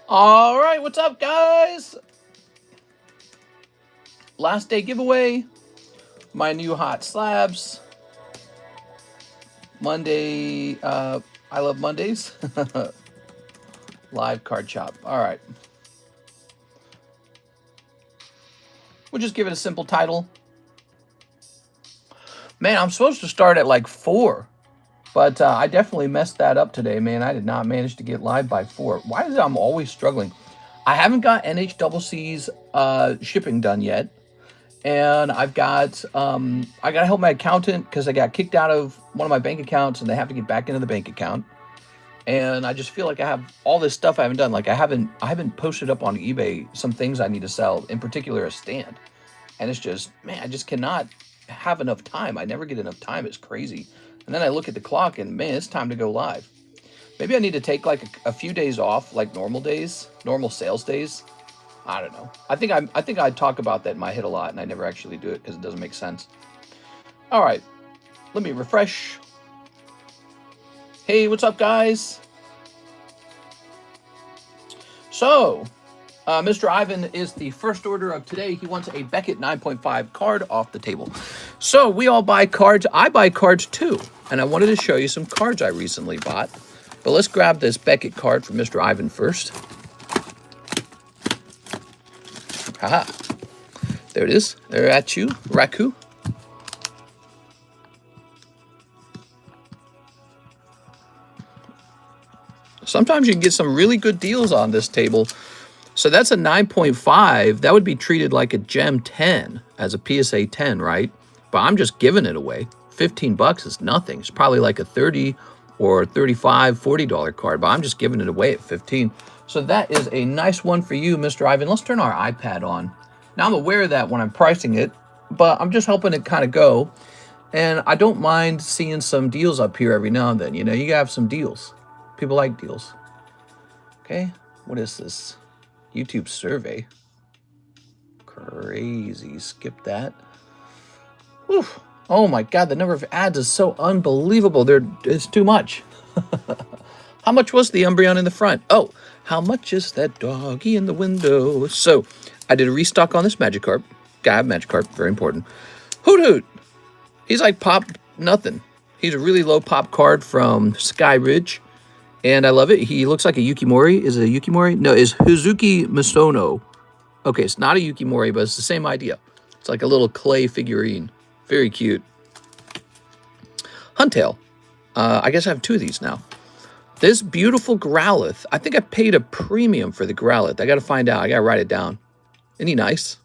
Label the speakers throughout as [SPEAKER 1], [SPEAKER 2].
[SPEAKER 1] All right, what's up, guys? Last day giveaway. My new hot slabs. Monday. I love Mondays. Live card shop. All right. We'll just give it a simple title. Man, I'm supposed to start at like 4. But I definitely messed that up today, man. I did not manage to get live by 4. Why is it I'm always struggling? I haven't got NHCC's shipping done yet. And I've got, I got to help my accountant because I got kicked out of one of my bank accounts and they have to get back into the bank account. And I just feel like I have all this stuff I haven't done. Like I haven't posted up on eBay some things I need to sell, in particular a stand. And it's just, man, I just cannot have enough time. I never get enough time. It's crazy. And then I look at the clock and man, it's time to go live. Maybe I need to take like a few days off, like normal days, normal sales days. I don't know. I think I talk about that in my head a lot and I never actually do it because it doesn't make sense. All right, let me refresh. Hey, what's up, guys? So, Mr. Ivan is the first order of today. He wants a Beckett 9.5 card off the table. So we all buy cards. I buy cards too. And I wanted to show you some cards I recently bought. But let's grab this Beckett card from Mr. Ivan first. Haha. There it is. There at you, Raku. Sometimes you can get some really good deals on this table. So that's a 9.5. That would be treated like a Gem 10 as a PSA 10, right? But I'm just giving it away. 15 bucks is nothing. It's probably like a 30 or 35, $40 card, but I'm just giving it away at 15. So that is a nice one for you, Mr. Ivan. Let's turn our iPad on. Now I'm aware of that when I'm pricing it, but I'm just helping it kind of go. And I don't mind seeing some deals up here every now and then. You know, you gotta have some deals. People like deals. Okay, what is this? YouTube survey. Crazy. Skip that. Whew. Oh my God, the number of ads is so unbelievable. It's too much. How much was the Umbreon in the front? Oh, how much is that doggy in the window? So I did a restock on this Magikarp. Gotta have Magikarp, very important. Hoot Hoot. He's like pop nothing. He's a really low pop card from Sky Ridge. And I love it. He looks like a Yukimori. Is it a Yukimori? No, it's Hazuki Misono. Okay, it's not a Yukimori, but it's the same idea. It's like a little clay figurine. Very cute. Huntail. I guess I have 2 of these now. This beautiful Growlithe. I think I paid a premium for the Growlithe. I got to find out. I got to write it down. Isn't he nice?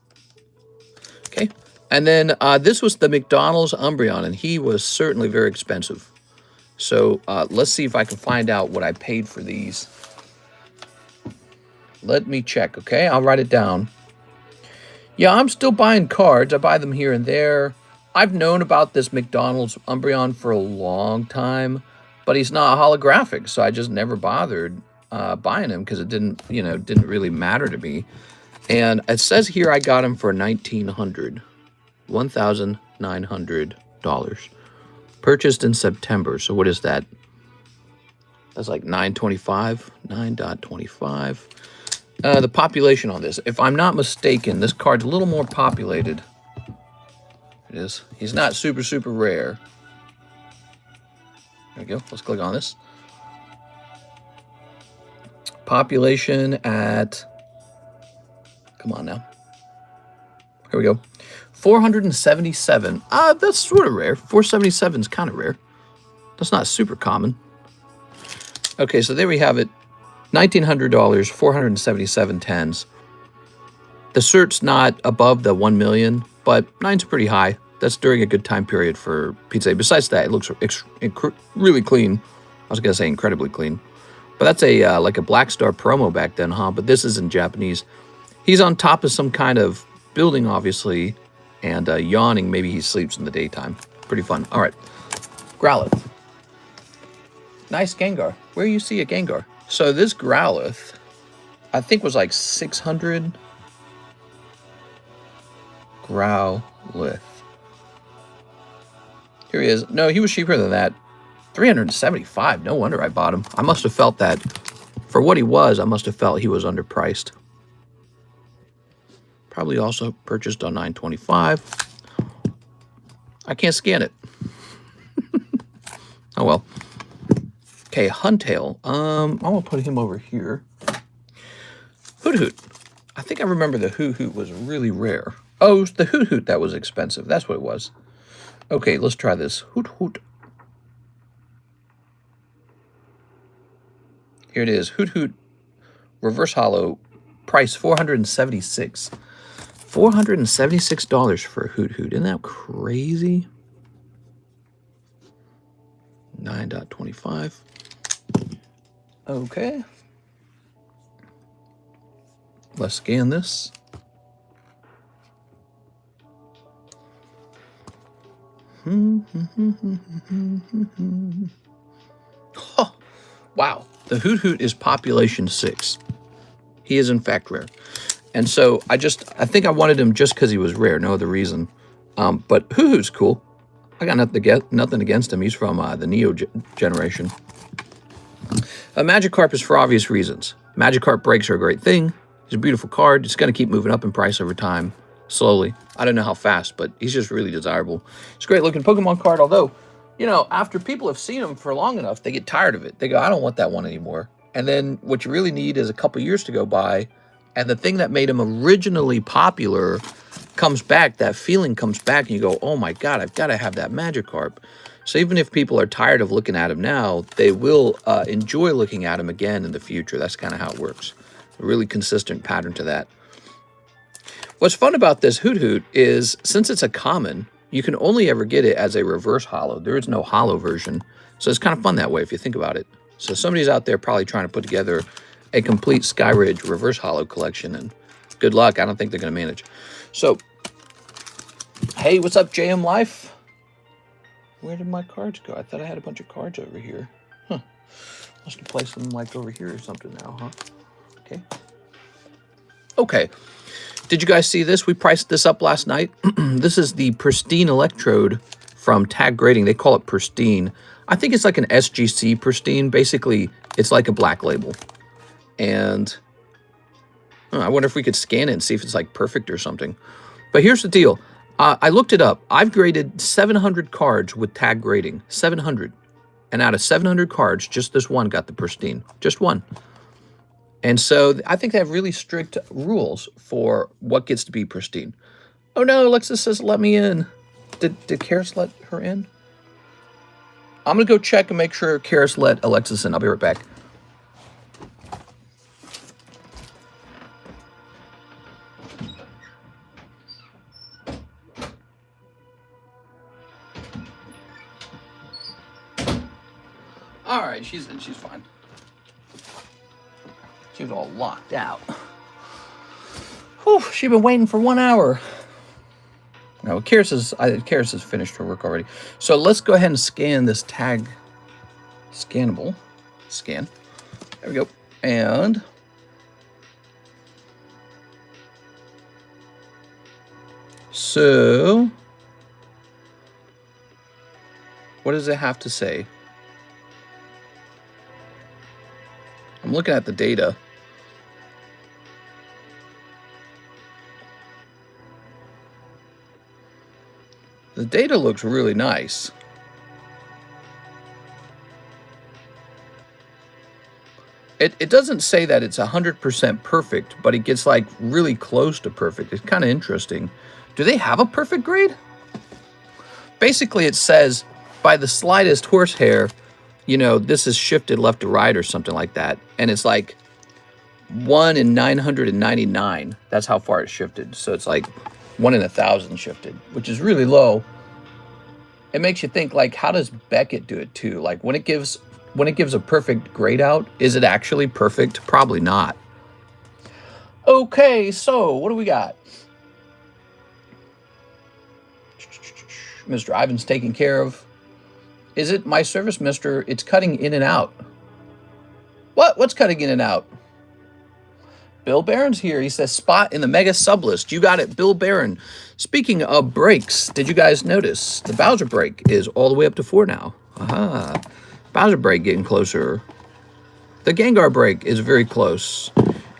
[SPEAKER 1] Okay. And then this was the McDonald's Umbreon, and he was certainly very expensive. So let's see if I can find out what I paid for these. Let me check, okay? I'll write it down. Yeah, I'm still buying cards. I buy them here and there. I've known about this McDonald's Umbreon for a long time, but he's not holographic, so I just never bothered buying him because it didn't really matter to me. And it says here I got him for $1,900. Purchased in September. So what is that? That's like 9.25. 9.25. The population on this, if I'm not mistaken, this card's a little more populated. It is. He's not super, super rare. There we go. Let's click on this. Population at... Come on now. Here we go. 477. That's sort of rare. 477 is kind of rare. That's not super common. Okay, so there we have it. $1,900, 477 tens. The cert's not above the 1 million, but 9's pretty high. That's during a good time period for pizza. Besides that, it looks really clean. I was gonna say incredibly clean, but that's a like a Black Star promo back then, huh? But this is in Japanese. He's on top of some kind of building, obviously, and yawning. Maybe he sleeps in the daytime. Pretty fun. All right, Growlithe. Nice Gengar. Where you see a Gengar? So this Growlithe, I think was like 600. Growlithe. Here he is. No, he was cheaper than that. 375. No wonder I bought him. I must have felt that For what he was, I must have felt he was underpriced. Probably also purchased on 925. I can't scan it. Oh well. Okay, Huntail. I'm gonna put him over here. Hoot Hoot. I think I remember the Hoot Hoot was really rare. Oh, it was the Hoot Hoot that was expensive. That's what it was. Okay, let's try this. Hoot Hoot. Here it is. Hoot Hoot reverse hollow. Price $476. $476 for a Hoot Hoot. Isn't that crazy? 9.25. Okay. Let's scan this. Oh, wow. The Hoot Hoot is population 6. He is in fact rare. And so I think I wanted him just because he was rare, no other reason. But Hoot Hoot's cool. I got nothing against him. He's from the Neo generation. Magikarp is for obvious reasons. Magikarp breaks are a great thing. He's a beautiful card. It's going to keep moving up in price over time, slowly. I don't know how fast, but he's just really desirable. It's a great looking Pokemon card, although, you know, after people have seen him for long enough, they get tired of it. They go, I don't want that one anymore. And then what you really need is a couple years to go by, and the thing that made him originally popular comes back, that feeling comes back, and you go, oh my God, I've got to have that Magikarp. So even if people are tired of looking at him now, they will enjoy looking at him again in the future. That's kind of how it works. A really consistent pattern to that. What's fun about this Hoot Hoot is, since it's a common, you can only ever get it as a reverse hollow. There is no hollow version. So it's kind of fun that way if you think about it. So somebody's out there probably trying to put together a complete Skyridge reverse hollow collection, and good luck. I don't think they're going to manage. So, hey, what's up, JM Life? Where did my cards go? I thought I had a bunch of cards over here. Huh. Must have placed them like over here or something now, huh? Okay. Okay. Did you guys see this? We priced this up last night. This is the Pristine Electrode from Tag Grading. They call it Pristine. I think it's like an SGC Pristine. Basically, it's like a black label. And I wonder if we could scan it and see if it's like perfect or something. But here's the deal. I looked it up. I've graded 700 cards with Tag Grading. 700. And out of 700 cards, just this one got the Pristine. Just one. And so I think they have really strict rules for what gets to be pristine. Oh no, Alexis says, let me in. Did Karis let her in? I'm going to go check and make sure Karis let Alexis in. I'll be right back. All right, she's in. She's fine. She was all locked out. Whew, she's been waiting for 1 hour. No, Karis has finished her work already. So let's go ahead and scan this tag. Scannable. Scan. There we go. And so what does it have to say? I'm looking at the data. The data looks really nice. It doesn't say that it's 100% perfect, but it gets like really close to perfect. It's kind of interesting. Do they have a perfect grade? Basically, it says by the slightest horsehair, you know, this is shifted left to right or something like that. And it's like 1 in 999. That's how far it's shifted. So it's like 1 in 1,000 shifted, which is really low. It makes you think, like, how does Beckett do it too? Like when it gives a perfect grade out, is it actually perfect? Probably not. Okay, so what do we got? Mr. Ivan's taken care of. Is it my service, mister? It's cutting in and out. What? What's cutting in and out? Bill Barron's here. He says, spot in the mega sub list. You got it, Bill Barron. Speaking of breaks, did you guys notice the Bowser break is all the way up to 4 now? Aha. Bowser break getting closer. The Gengar break is very close.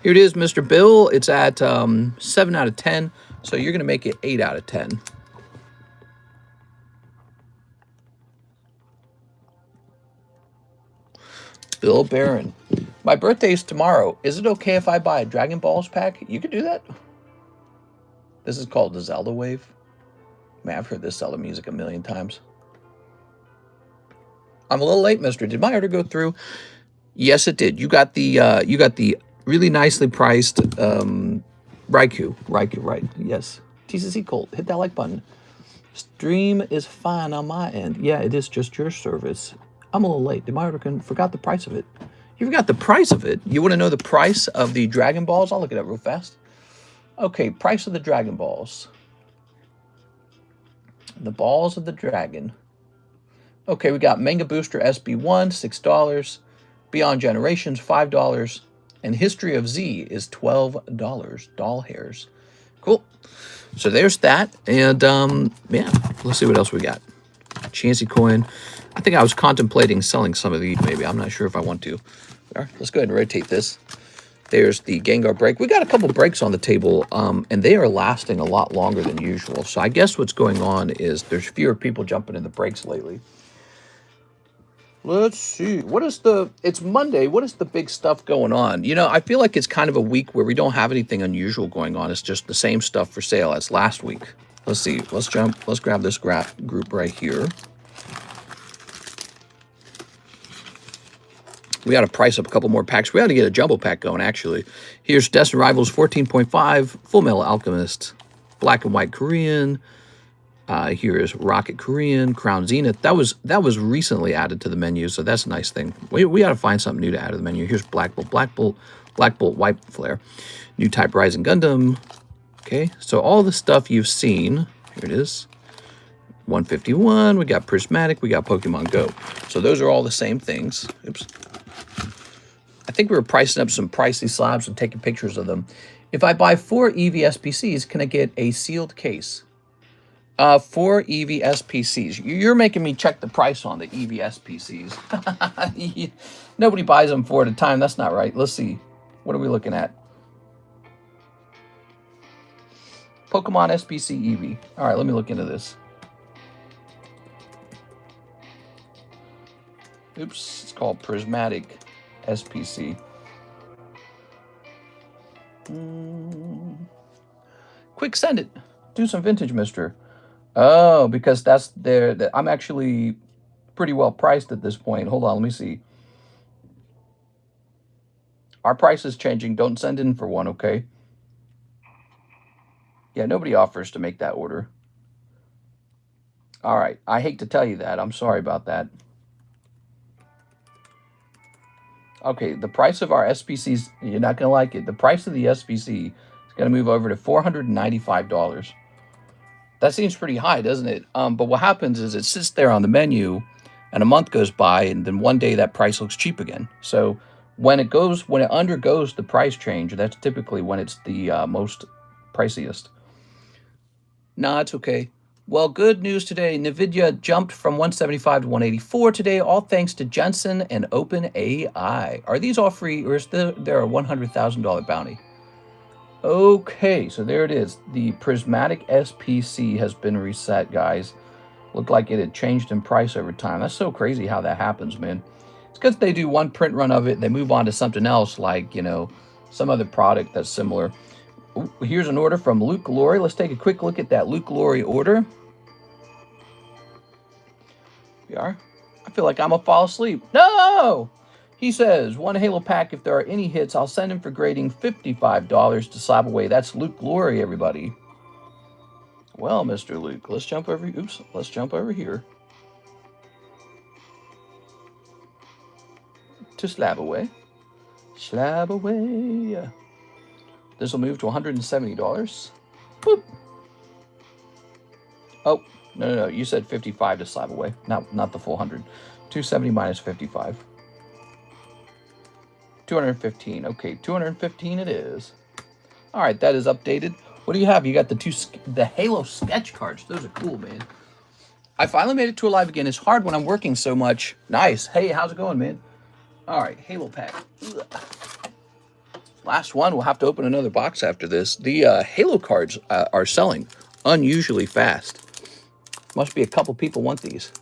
[SPEAKER 1] Here it is, Mr. Bill. It's at 7 out of 10. So you're going to make it 8 out of 10. Bill Barron. My birthday is tomorrow. Is it okay if I buy a Dragon Balls pack? You could do that. This is called the Zelda wave. Man, I've heard this Zelda music a million times. I'm a little late, mister. Did my order go through? Yes, it did. You got the really nicely priced Raikou. Raikou, right. Yes. TCC Colt. Hit that like button. Stream is fine on my end. Yeah, it is just your service. I'm a little late. Did my order forgot the price of it? You forgot the price of it? You want to know the price of the Dragon Balls? I'll look it up real fast. Okay, price of the Dragon Balls. The balls of the dragon. Okay, we got Manga Booster SB1, $6. Beyond Generations, $5. And History of Z is $12. Doll hairs. Cool. So there's that. And, yeah, let's see what else we got. Chansey coin. I think I was contemplating selling some of these, maybe. I'm not sure if I want to. All right, let's go ahead and rotate this. There's the Gengar break. We got a couple breaks on the table, and they are lasting a lot longer than usual. So I guess what's going on is there's fewer people jumping in the breaks lately. Let's see. It's Monday. What is the big stuff going on? You know, I feel like it's kind of a week where we don't have anything unusual going on. It's just the same stuff for sale as last week. Let's see. Let's grab this group right here. We got to price up a couple more packs. We got to get a jumbo pack going, actually. Here's Destined Rivals 14.5, Full Metal Alchemist, Black and White Korean. Here is Rocket Korean, Crown Zenith. That was recently added to the menu, so that's a nice thing. We got to find something new to add to the menu. Here's Black Bolt, White Flare, New Type Rising Gundam. Okay, so all the stuff you've seen. Here it is. 151. We got Prismatic. We got Pokemon Go. So those are all the same things. Oops. I think we were pricing up some pricey slabs and taking pictures of them. If I buy 4 EVSPCs, can I get a sealed case? 4 EVSPCs. You're making me check the price on the EVSPCs. Nobody buys them 4 at a time. That's not right. Let's see. What are we looking at? Pokemon SPC Eevee. All right, let me look into this. Oops, it's called Prismatic SPC. Quick send it. Do some vintage, mister. Oh, because that's there. I'm actually pretty well priced at this point. Hold on, let me see. Our price is changing. Don't send in for one, okay? Yeah, nobody offers to make that order. All right, I hate to tell you that. I'm sorry about that. Okay, the price of our SPCs, you're not going to like it. The price of the SPC is going to move over to $495. That seems pretty high, doesn't it? But what happens is it sits there on the menu, and a month goes by, and then one day that price looks cheap again. So when it undergoes the price change, that's typically when it's the most priciest. Nah, it's okay. Well, good news today. NVIDIA jumped from 175 to 184 today, all thanks to Jensen and OpenAI. Are these all free, or is there a $100,000 bounty? Okay, so there it is. The Prismatic SPC has been reset, guys. Looked like it had changed in price over time. That's so crazy how that happens, man. It's because they do one print run of it, they move on to something else, like, you know, some other product that's similar. Ooh, here's an order from Luke Glory. Let's take a quick look at that Luke Glory order. Here we are. I feel like I'm gonna fall asleep. No! He says, 1 Halo pack. If there are any hits, I'll send him for grading $55 to slab away. That's Luke Glory, everybody. Well, Mr. Luke, let's jump over. Oops, let's jump over here to slab away. Slab away. This will move to $170. Boop. Oh, no. You said 55 to slab away. Not the full 100. 270 minus 55. 215. Okay, 215 it is. All right, that is updated. What do you have? You got the Halo sketch cards. Those are cool, man. I finally made it to Alive again. It's hard when I'm working so much. Nice. Hey, how's it going, man? All right, Halo pack. Ugh. Last one. We'll have to open another box after this. The Halo cards are selling unusually fast. Must be a couple people want these.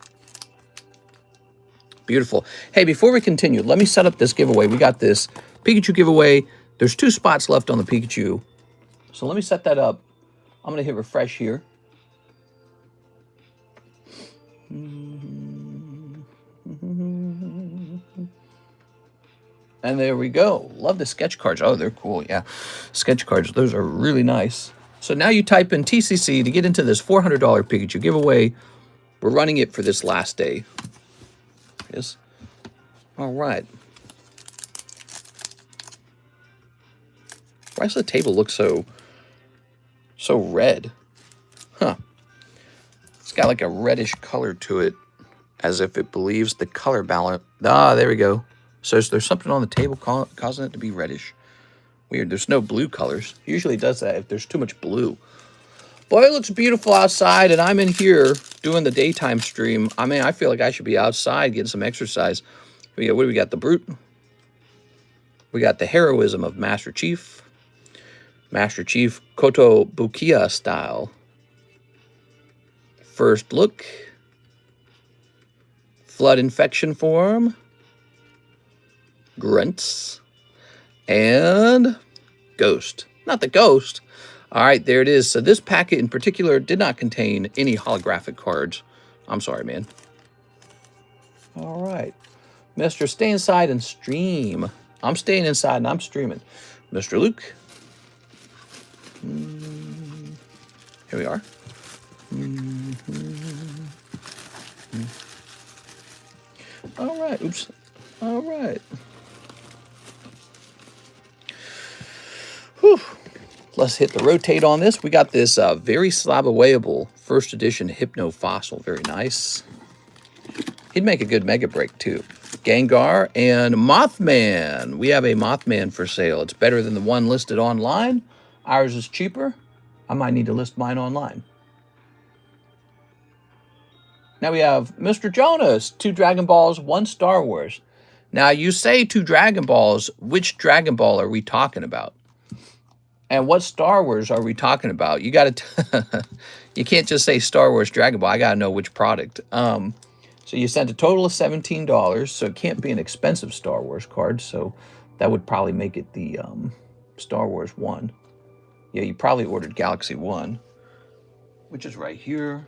[SPEAKER 1] Beautiful. Hey, before we continue, let me set up this giveaway. We got this Pikachu giveaway. There's 2 spots left on the Pikachu. So let me set that up. I'm going to hit refresh here. And there we go. Love the sketch cards. Oh, they're cool. Yeah. Sketch cards. Those are really nice. So now you type in TCC to get into this $400 Pikachu giveaway. We're running it for this last day. Yes. All right. Why does the table look so red? Huh. It's got like a reddish color to it, as if it believes the color balance. Ah, there we go. So there's something on the table causing it to be reddish. Weird. There's no blue colors. Usually it does that if there's too much blue. Boy, it looks beautiful outside, and I'm in here doing the daytime stream. I mean, I feel like I should be outside getting some exercise. What do we got? The Brute. We got the Heroism of Master Chief. Master Chief Koto Bukiya style. First Look. Flood Infection Form. Grunts. And Ghost. Not the Ghost. All right, there it is. So this packet in particular did not contain any holographic cards. I'm sorry, man. All right. Mr. Stay Inside and Stream. I'm staying inside and I'm streaming. Mr. Luke. Here we are. All right. Oops. All right. Whew. Let's hit the rotate on this. We got this very slab-awayable first edition Hypno Fossil. Very nice. He'd make a good Mega Break, too. Gengar and Mothman. We have a Mothman for sale. It's better than the one listed online. Ours is cheaper. I might need to list mine online. Now we have Mr. Jonas. 2 Dragon Balls, 1 Star Wars. Now, you say 2 Dragon Balls. Which Dragon Ball are we talking about? And what Star Wars are we talking about? You got to, you can't just say Star Wars Dragon Ball. I got to know which product. So you sent a total of $17, so it can't be an expensive Star Wars card. So that would probably make it the Star Wars 1. Yeah, you probably ordered Galaxy 1, which is right here.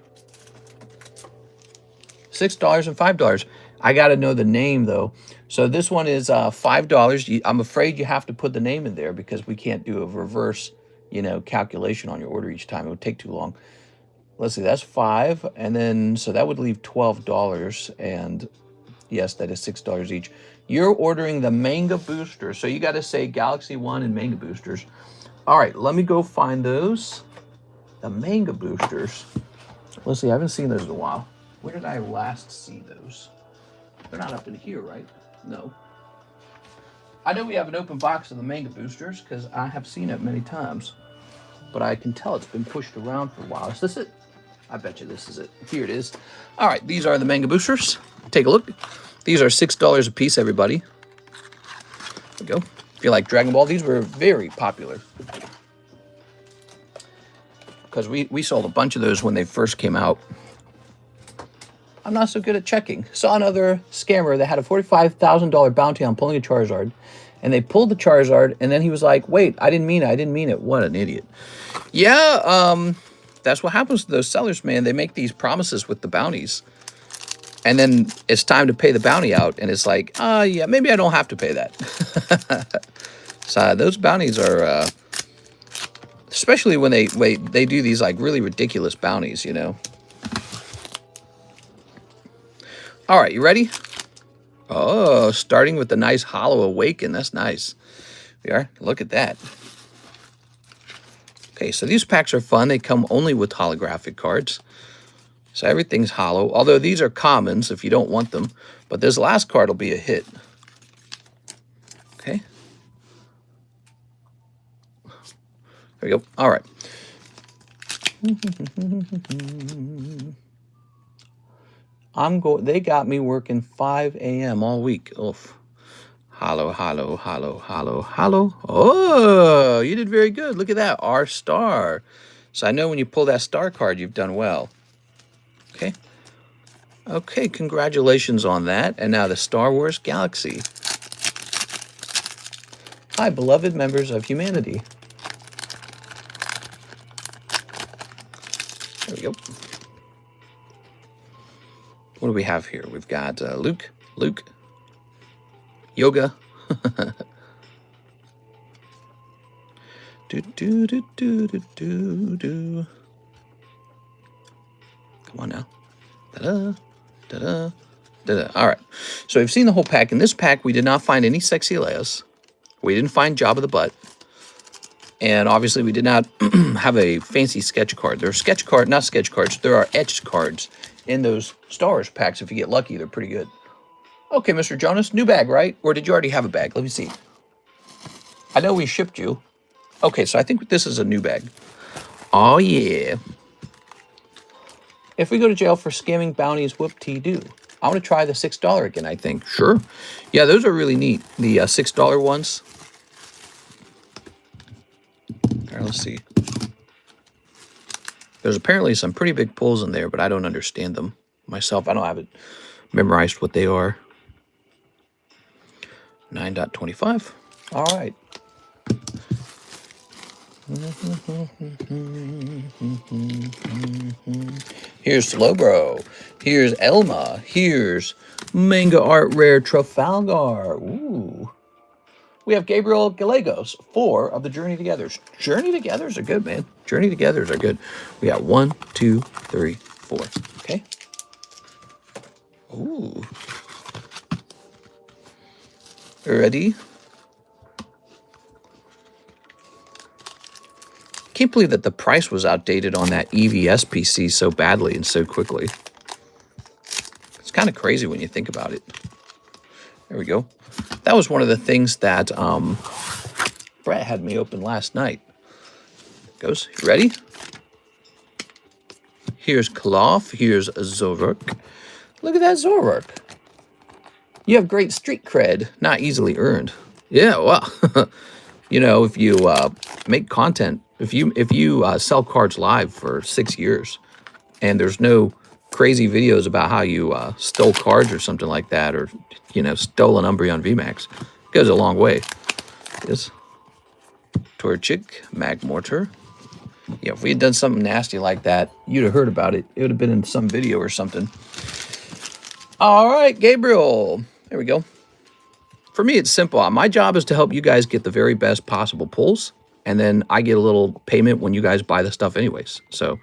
[SPEAKER 1] $6 and $5. I got to know the name, though. So this one is $5. I'm afraid you have to put the name in there because we can't do a reverse, calculation on your order each time. It would take too long. Let's see, that's $5. And then, so that would leave $12. And yes, that is $6 each. You're ordering the manga booster. So you got to say Galaxy 1 and manga boosters. All right, let me go find those. The manga boosters. Let's see, I haven't seen those in a while. Where did I last see those? They're not up in here, right? No. I know we have an open box of the manga boosters because I have seen it many times. But I can tell it's been pushed around for a while. Is this it? I bet you this is it. Here it is. All right, these are the manga boosters. Take a look. These are $6 a piece, everybody. There we go. If you like Dragon Ball, these were very popular. Because we sold a bunch of those when they first came out. I'm not so good at checking. Saw another scammer that had a $45,000 bounty on pulling a Charizard. And they pulled the Charizard, and then he was like, wait, I didn't mean it. What an idiot. Yeah, that's what happens to those sellers, man. They make these promises with the bounties. And then it's time to pay the bounty out, and it's like, yeah, maybe I don't have to pay that. So those bounties are, especially when they do these like really ridiculous bounties, All right, you ready? Oh, starting with the nice Hollow Awaken. That's nice. We are. Look at that. Okay, so these packs are fun. They come only with holographic cards. So everything's hollow. Although these are commons if you don't want them. But this last card will be a hit. Okay. There we go. All right. They got me working 5 a.m. all week. Oof. Hollow, hollow, hollow, hollow, hollow. Oh, you did very good. Look at that. R star. So I know when you pull that star card, you've done well. Okay. Okay, congratulations on that. And now the Star Wars Galaxy. Hi, beloved members of humanity. There we go. What do we have here? We've got Luke, Yoga. do. Come on now. Da-da, da-da, da-da. All right. So we've seen the whole pack. In this pack, we did not find any sexy Leias. We didn't find Jabba the Butt. And obviously, we did not have a fancy sketch card. There are sketch cards, not sketch cards. There are etched cards in those Star Wars packs. If you get lucky, they're pretty good. Okay, Mr. Jonas, new bag, right? Or did you already have a bag? Let me see. I know we shipped you. Okay, so I think this is a new bag. Oh, yeah. If we go to jail for scamming bounties, whoop-tee-doo. I want to try the $6 again, I think. Sure. Yeah, those are really neat. The $6 ones. All right, let's see. There's apparently some pretty big pulls in there, but I don't understand them myself. I don't have it memorized what they are. 9.25. All right. Here's Slowbro. Here's Elma. Here's Manga Art Rare Trafalgar. Ooh. We have Gabriel Gallegos, 4 of the Journey Togethers. Journey Togethers are good, man. Journey Togethers are good. We got 1, 2, 3, 4. Okay. Ooh. Ready? Can't believe that the price was outdated on that EVS PC so badly and so quickly. It's kind of crazy when you think about it. There we go. That was one of the things that Brett had me open last night. Goes, you ready? Here's Kloff. Here's Zoruk. Look at that Zoruk. You have great street cred, not easily earned. Yeah, well, you know, if you make content, if you sell cards live for 6 years, and there's no crazy videos about how you stole cards or something like that, or you know, stole an Umbreon VMAX, it goes a long way. Yes, Torchic, Magmortar. Yeah, if we had done something nasty like that, you'd have heard about it. It would have been in some video or something. All right, Gabriel. There we go. For me, it's simple. My job is to help you guys get the very best possible pulls, and then I get a little payment when you guys buy the stuff anyways. So,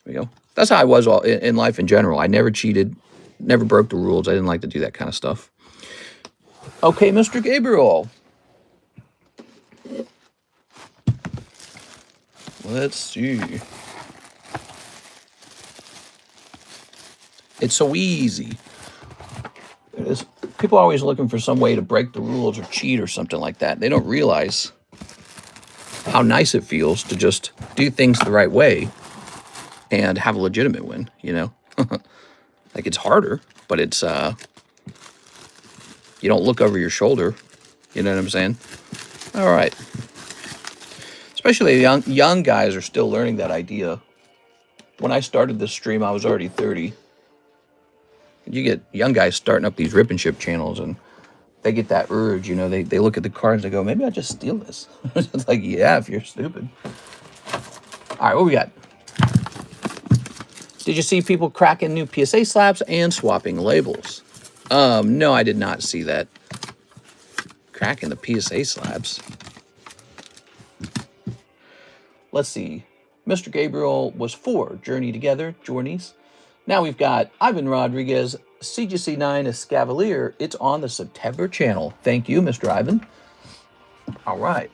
[SPEAKER 1] there we go. That's how I was all in life in general. I never cheated, never broke the rules. I didn't like to do that kind of stuff. Okay, Mr. Gabriel. Let's see. It's so easy. It is. People are always looking for some way to break the rules or cheat or something like that. They don't realize how nice it feels to just do things the right way and have a legitimate win, you know? Like, it's harder, but it's, you don't look over your shoulder. You know what I'm saying? All right. Especially young guys are still learning that idea. When I started this stream, I was already 30. You get young guys starting up these rip and ship channels, and they get that urge, you know, they look at the cards and they go, maybe I'll just steal this. It's like, yeah, if you're stupid. All right, what we got? Did you see people cracking new PSA slabs and swapping labels? No, I did not see that. Cracking the PSA slabs. Let's see. Mr. Gabriel was 4 Journey Together, Journeys. Now we've got Ivan Rodriguez, CGC9 Escavalier. It's on the September channel. Thank you, Mr. Ivan. All right.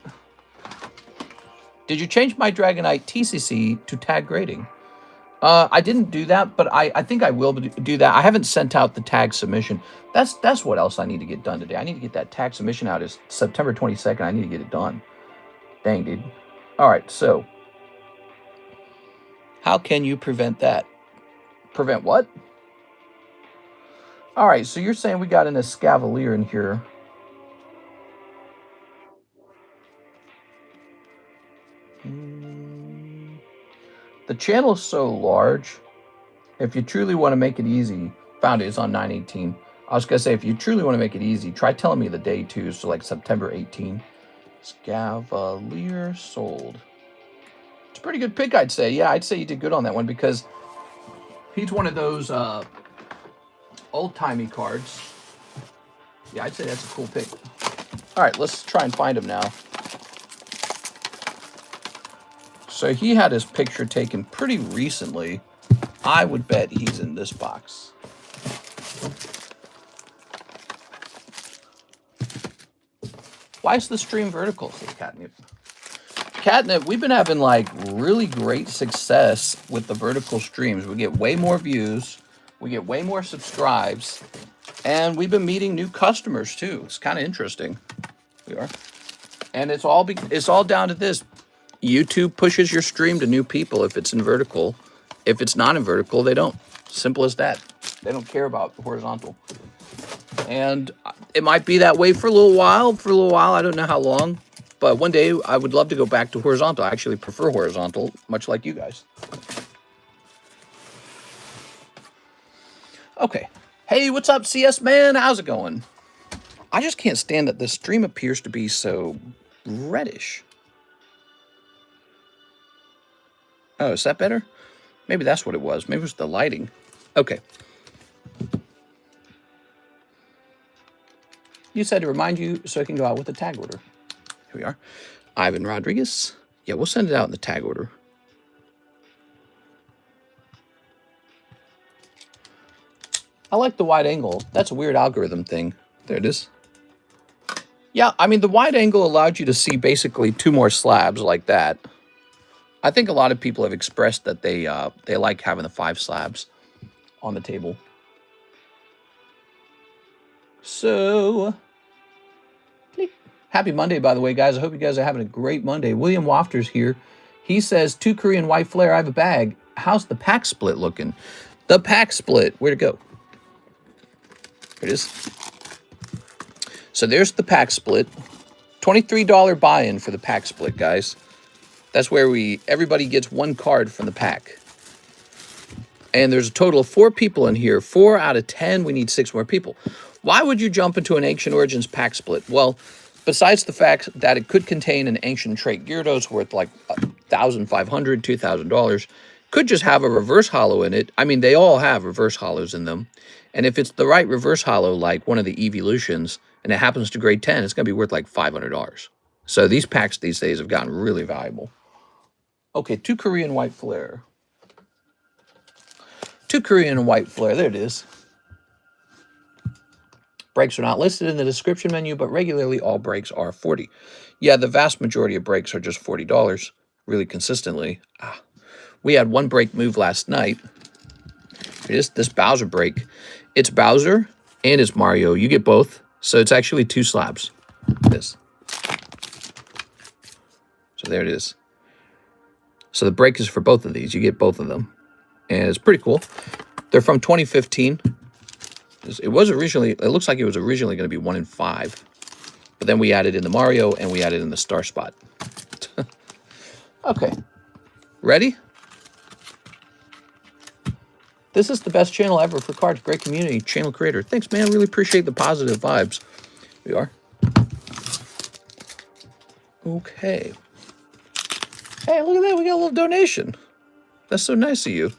[SPEAKER 1] Did you change my Dragonite TCC to tag grading? I didn't do that, but I think I will do that. I haven't sent out the tag submission. That's what else I need to get done today. I need to get that tag submission out. It's September 22nd. I need to get it done. Dang, dude. All right, so how can you prevent that? Prevent what? All right, so you're saying we got an Escavalier in here. The channel is so large. If you truly want to make it easy, found it. It's on 9/18. I was gonna say, if you truly want to make it easy, try telling me the day too. So like September 18. Scavalier sold. It's a pretty good pick, I'd say. Yeah, I'd say you did good on that one because he's one of those old-timey cards. Yeah, I'd say that's a cool pick. All right, let's try and find him now. So he had his picture taken pretty recently. I would bet he's in this box. Why is the stream vertical? Says Catnip. Catnip, we've been having like really great success with the vertical streams. We get way more views, we get way more subscribes, and we've been meeting new customers too. It's kind of interesting. We are, and it's all down to this. YouTube pushes your stream to new people if it's in vertical. If it's not in vertical, they don't. Simple as that. They don't care about horizontal. And it might be that way for a little while. I don't know how long. But one day, I would love to go back to horizontal. I actually prefer horizontal, much like you guys. Okay. Hey, what's up, CS man? How's it going? I just can't stand that the stream appears to be so reddish. Oh, is that better? Maybe that's what it was. Maybe it was the lighting. Okay. You said to remind you so I can go out with the tag order. Here we are. Ivan Rodriguez. Yeah, we'll send it out in the tag order. I like the wide angle. That's a weird algorithm thing. There it is. Yeah, I mean, the wide angle allowed you to see basically 2 more slabs like that. I think a lot of people have expressed that they like having the 5 slabs on the table. So, happy Monday, by the way, guys. I hope you guys are having a great Monday. William Wafter's here. He says, 2 Korean white flare. I have a bag. How's the pack split looking? The pack split. Where'd it go? There it is. So there's the pack split. $23 buy-in for the pack split, guys. That's where everybody gets 1 card from the pack. And there's a total of 4 people in here. 4 out of 10. We need 6 more people. Why would you jump into an Ancient Origins pack split? Well, besides the fact that it could contain an ancient trait Gyarados worth like $1,500, $2,000, could just have a reverse holo in it. I mean, they all have reverse holos in them. And if it's the right reverse holo, like one of the evolutions, and it happens to grade 10, it's going to be worth like $500. So these packs these days have gotten really valuable. Okay, 2 Korean white flare. 2 Korean white flare. There it is. Breaks are not listed in the description menu, but regularly all breaks are $40. Yeah, the vast majority of breaks are just $40, really consistently. We had 1 break move last night. It is this Bowser break. It's Bowser and it's Mario. You get both. So it's actually 2 slabs. This. So there it is. So the break is for both of these. You get both of them. And it's pretty cool. They're from 2015. It was originally, it looks like it was originally going to be 1 in 5. But then we added in the Mario and we added in the Star Spot. Okay. Ready? This is the best channel ever for cards. Great community, channel creator. Thanks, man. Really appreciate the positive vibes. We are. Okay. Hey, look at that. We got a little donation. That's so nice of you.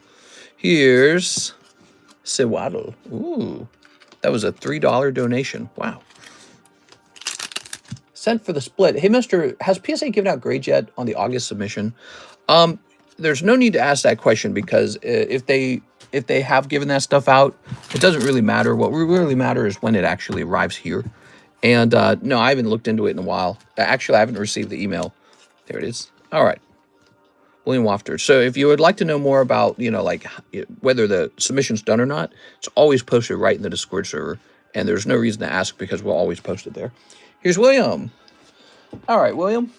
[SPEAKER 1] Here's Sewaddle. Ooh. That was a $3 donation. Wow. Sent for the split. Hey, Mister, has PSA given out grades yet on the August submission? There's no need to ask that question because if they have given that stuff out, it doesn't really matter. What really matters is when it actually arrives here. And no, I haven't looked into it in a while. Actually, I haven't received the email. There it is. All right. William Wafter. So if you would like to know more about, you know, like whether the submission's done or not, it's always posted right in the Discord server. And there's no reason to ask because we'll always post it there. Here's William. All right, William.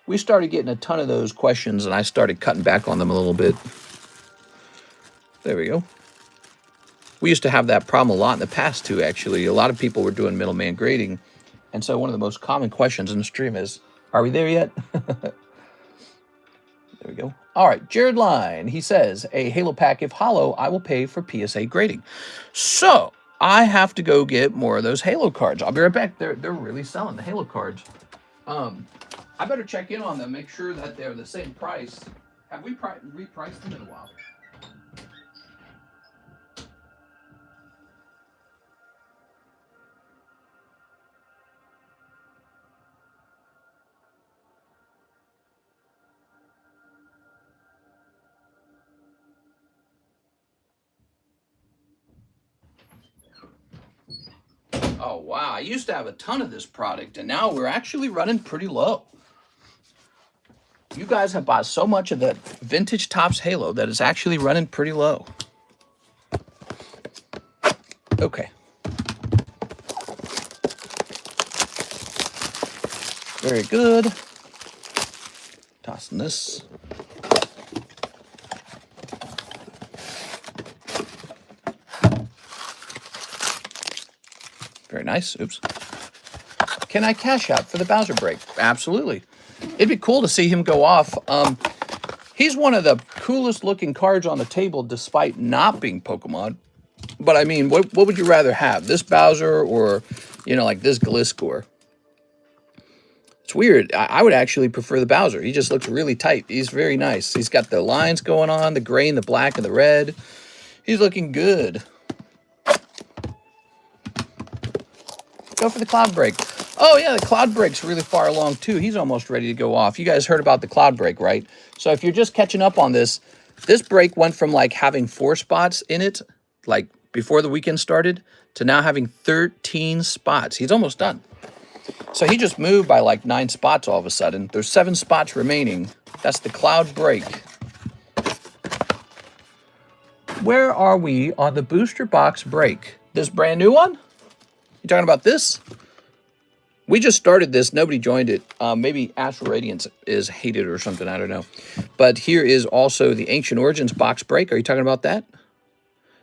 [SPEAKER 1] We started getting a ton of those questions, and I started cutting back on them a little bit. There we go. We used to have that problem a lot in the past, too, actually. A lot of people were doing middleman grading. And so one of the most common questions in the stream is, are we there yet? There we go. All right, Jared Line, he says, a Halo pack if hollow, I will pay for PSA grading. So, I have to go get more of those Halo cards. I'll be right back. They're really selling the Halo cards. I better check in on them, make sure that they're the same price. Have we repriced them in a while? Oh, wow. I used to have a ton of this product, and now we're actually running pretty low. You guys have bought so much of the vintage Topps Halo that it's actually running pretty low. Okay. Very good. Tossing this. Very nice. Oops. Can I cash out for the Bowser break? Absolutely. It'd be cool to see him go off. He's one of the coolest looking cards on the table despite not being Pokemon. But I mean, what would you rather have? This Bowser or, you know, like this Gliscor? It's weird. I would actually prefer the Bowser. He just looks really tight. He's very nice. He's got the lines going on, the gray and the black and the red. He's looking good. Go for the Cloud Break. Oh, yeah, the Cloud Break's really far along, too. He's almost ready to go off. You guys heard about the Cloud Break, right? So if you're just catching up on this, this break went from, like, having 4 spots in it, like, before the weekend started, to now having 13 spots. He's almost done. So he just moved by, like, 9 spots all of a sudden. There's 7 spots remaining. That's the Cloud Break. Where are we on the booster box break? This brand new one? You talking about this? We just started this. Nobody joined it. Maybe Astral Radiance is hated or something. I don't know. But here is also the Ancient Origins box break. Are you talking about that?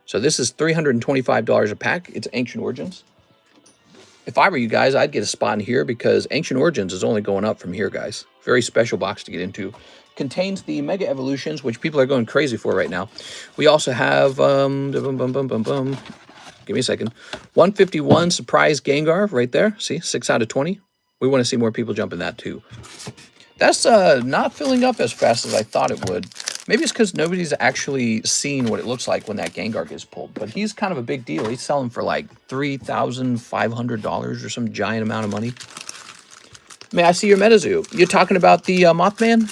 [SPEAKER 1] So this is $325 a pack. It's Ancient Origins. If I were you guys, I'd get a spot in here because Ancient Origins is only going up from here, guys. Very special box to get into. Contains the Mega Evolutions, which people are going crazy for right now. We also have... Give me a second. 151 Surprise Gengar right there. See, 6 out of 20. We want to see more people jump in that too. That's not filling up as fast as I thought it would. Maybe it's because nobody's actually seen what it looks like when that Gengar gets pulled. But he's kind of a big deal. He's selling for like $3,500 or some giant amount of money. May I see your Metazoo? You're talking about the Mothman?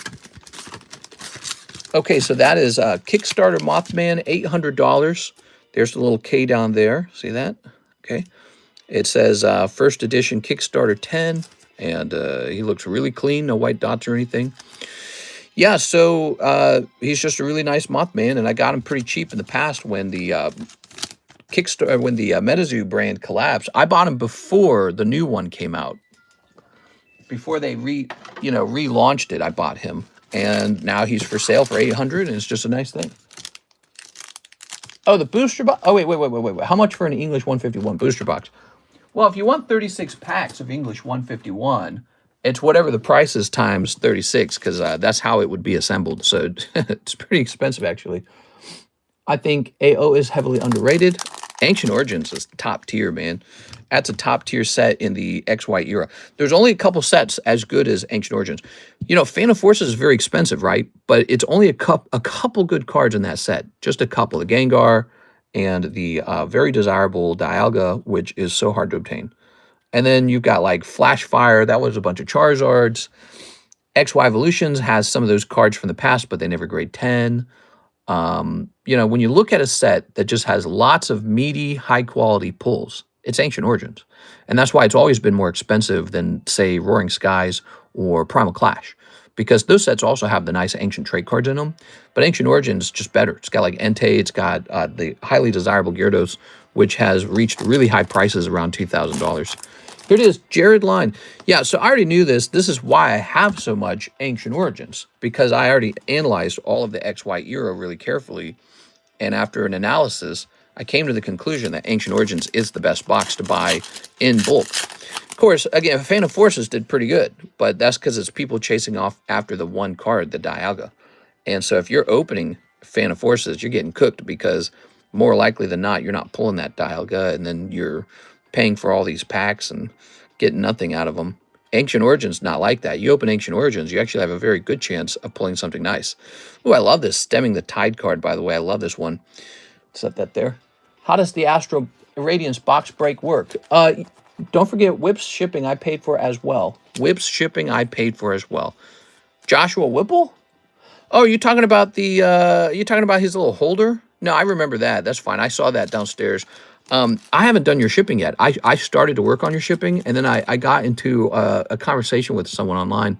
[SPEAKER 1] Okay, so that is Kickstarter Mothman, $800. There's the little K down there. See that? Okay. It says first edition Kickstarter 10. And he looks really clean. No white dots or anything. Yeah, so he's just a really nice Mothman. And I got him pretty cheap in the past when the Kickstarter, when the Metazoo brand collapsed. I bought him before the new one came out. Before they relaunched it, I bought him. And now he's for sale for $800. And it's just a nice thing. Oh, the booster box. Oh, wait. How much for an English 151 booster box? Well, if you want 36 packs of English 151, it's whatever the price is times 36, because that's how it would be assembled. So it's pretty expensive, actually. I think AO is heavily underrated. Ancient Origins is top tier, man. That's a top tier set in the XY era. There's only a couple sets as good as Ancient Origins. You know, Phantom Forces is very expensive, right? But it's only a couple good cards in that set. Just a couple. The Gengar and the very desirable Dialga, which is so hard to obtain. And then you've got like Flash Fire. That was a bunch of Charizards. XY Evolutions has some of those cards from the past, but they never grade 10. You know, when you look at a set that just has lots of meaty, high-quality pulls, it's Ancient Origins. And that's why it's always been more expensive than, say, Roaring Skies or Primal Clash. Because those sets also have the nice Ancient trait cards in them. But Ancient Origins is just better. It's got like Entei, it's got the highly desirable Gyarados, which has reached really high prices around $2,000. Here it is, Jared Line. Yeah, so I already knew this. This is why I have so much Ancient Origins, because I already analyzed all of the XY era really carefully. And after an analysis, I came to the conclusion that Ancient Origins is the best box to buy in bulk. Of course, again, Phantom Forces did pretty good, but that's because it's people chasing off after the one card, the Dialga. And so if you're opening Fan of Forces, you're getting cooked because more likely than not, you're not pulling that Dialga, and then you're paying for all these packs and getting nothing out of them. Ancient Origins not like that. You open Ancient Origins, you actually have a very good chance of pulling something nice. Oh, I love this Stemming the Tide card, by the way. I love this one. Set that there. How does the Astro Radiance box break work? Don't forget Whip's shipping I paid for as well. Whip's shipping I paid for as well. Joshua Whipple? Oh, you talking about the you talking about his little holder? No, I remember that. That's fine. I saw that downstairs. I haven't done your shipping yet. I started to work on your shipping, and then I got into a conversation with someone online,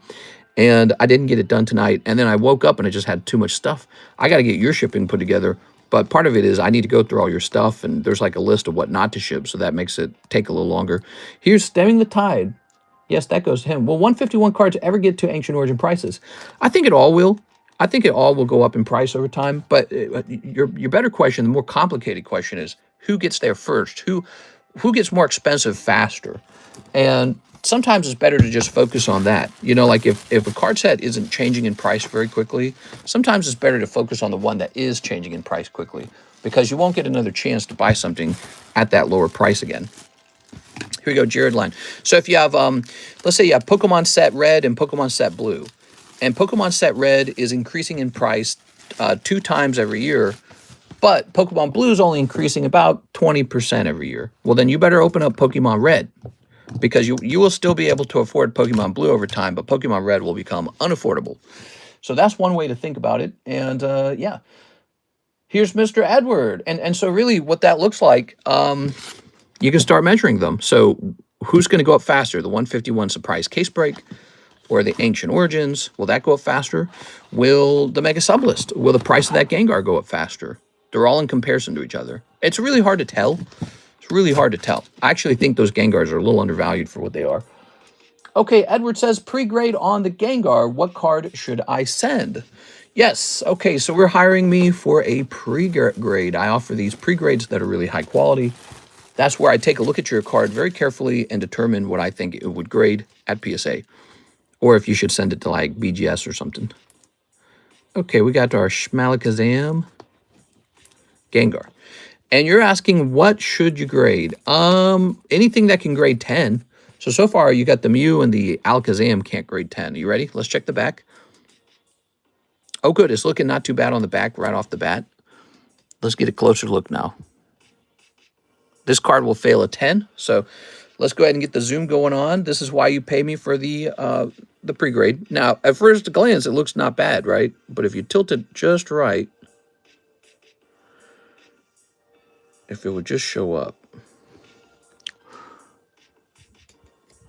[SPEAKER 1] and I didn't get it done tonight. And then I woke up and I just had too much stuff. I got to get your shipping put together. But part of it is I need to go through all your stuff, and there's like a list of what not to ship, so that makes it take a little longer. Here's Stemming the Tide. Yes, that goes to him. Will 151 cards ever get to Ancient Origin prices? I think it all will. I think it all will go up in price over time. But your better question, the more complicated question is, who gets there first? Who gets more expensive faster? And sometimes it's better to just focus on that. You know, like if a card set isn't changing in price very quickly, sometimes it's better to focus on the one that is changing in price quickly, because you won't get another chance to buy something at that lower price again. Here we go, Jared Line. So if you have, let's say you have Pokemon Set Red and Pokemon Set Blue, and Pokemon Set Red is increasing in price 2 times every year, but Pokemon Blue is only increasing about 20% every year. Well, then you better open up Pokemon Red, because you will still be able to afford Pokemon Blue over time, but Pokemon Red will become unaffordable. So that's one way to think about it. And yeah, here's Mr. Edward. And so really what that looks like, you can start measuring them. So who's going to go up faster, the 151 Surprise Case Break or the Ancient Origins? Will that go up faster? Will the Mega Sublist, will the price of that Gengar go up faster? They're all in comparison to each other. It's really hard to tell. It's really hard to tell. I actually think those Gengars are a little undervalued for what they are. Okay, Edward says, pre-grade on the Gengar. What card should I send? Yes, okay, so we're hiring me for a pre-grade. I offer these pre-grades that are really high quality. That's where I take a look at your card very carefully and determine what I think it would grade at PSA. Or if you should send it to like BGS or something. Okay, we got our Schmalakazam Gengar. And you're asking, what should you grade? Anything that can grade 10. So far, you got the Mew and the Alakazam can't grade 10. Are you ready? Let's check the back. Oh, good. It's looking not too bad on the back right off the bat. Let's get a closer look now. This card will fail a 10. So let's go ahead and get the zoom going on. This is why you pay me for the pre-grade. Now, at first glance, it looks not bad, right? But if you tilt it just right, if it would just show up.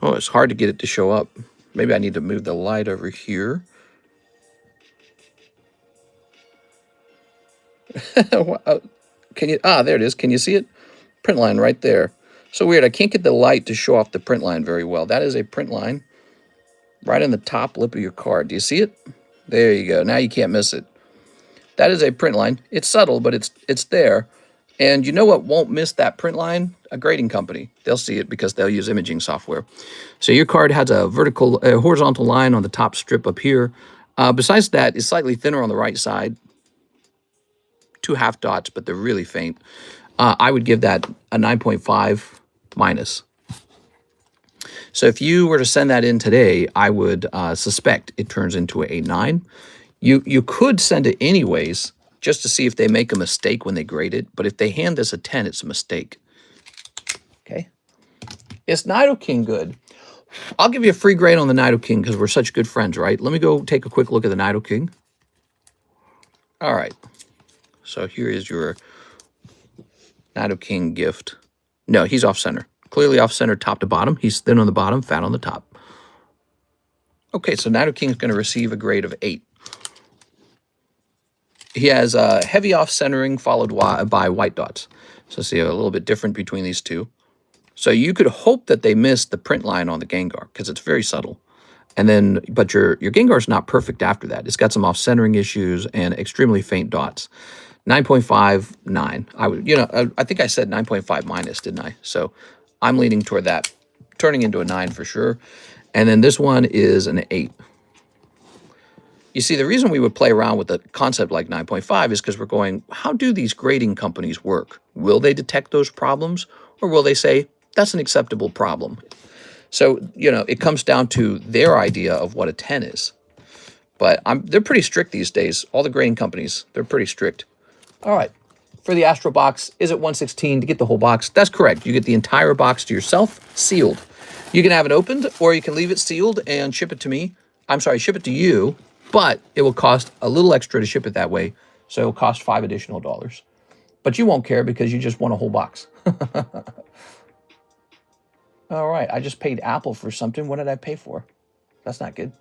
[SPEAKER 1] Oh, it's hard to get it to show up. Maybe I need to move the light over here. Can you? Ah, there it is. Can you see it? Print line right there. So weird. I can't get the light to show off the print line very well. That is a print line right in the top lip of your card. Do you see it? There you go. Now you can't miss it. That is a print line. It's subtle, but it's there. And you know what won't miss that print line? A grading company. They'll see it because they'll use imaging software. So your card has a horizontal line on the top strip up here. Besides that, it's slightly thinner on the right side. 2 half dots, but they're really faint. I would give that a 9.5 minus. So if you were to send that in today, I would suspect it turns into a 9. You could send it anyways, just to see if they make a mistake when they grade it. But if they hand this a 10, it's a mistake. Okay. Is Nidoking good? I'll give you a free grade on the Nidoking because we're such good friends, right? Let me go take a quick look at the Nidoking. All right. So here is your Nidoking gift. No, he's off-center. Clearly off-center top to bottom. He's thin on the bottom, fat on the top. Okay, so Nidoking is going to receive a grade of 8. He has heavy off-centering followed by white dots. So see a little bit different between these two. So you could hope that they missed the print line on the Gengar because it's very subtle. And then, but your Gengar is not perfect after that. It's got some off-centering issues and extremely faint dots. 9.5, 9. I think I said 9.5 minus, didn't I? So I'm leaning toward that, turning into a 9 for sure. And then this one is an 8. You see, the reason we would play around with a concept like 9.5 is because we're going, how do these grading companies work? Will they detect those problems, or will they say, that's an acceptable problem? So, it comes down to their idea of what a 10 is. But they're pretty strict these days. All the grading companies, they're pretty strict. All right. For the Astro box, is it 116 to get the whole box? That's correct. You get the entire box to yourself, sealed. You can have it opened, or you can leave it sealed and ship it to me. I'm sorry, ship it to you, but it will cost a little extra to ship it that way. So it'll cost $5 additional. But you won't care because you just want a whole box. All right, I just paid Apple for something. What did I pay for? That's not good.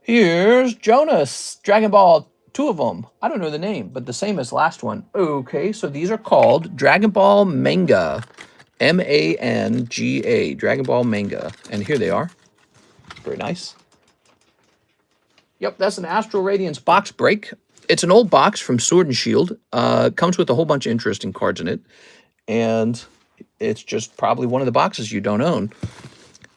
[SPEAKER 1] Here's Jonas, Dragon Ball, 2 of them. I don't know the name, but the same as last one. Okay, so these are called Dragon Ball Manga. M-A-N-G-A, Dragon Ball Manga. And here they are. Very nice. Yep, that's an Astral Radiance box break. It's an old box from Sword and Shield. Comes with a whole bunch of interesting cards in it. And it's just probably one of the boxes you don't own.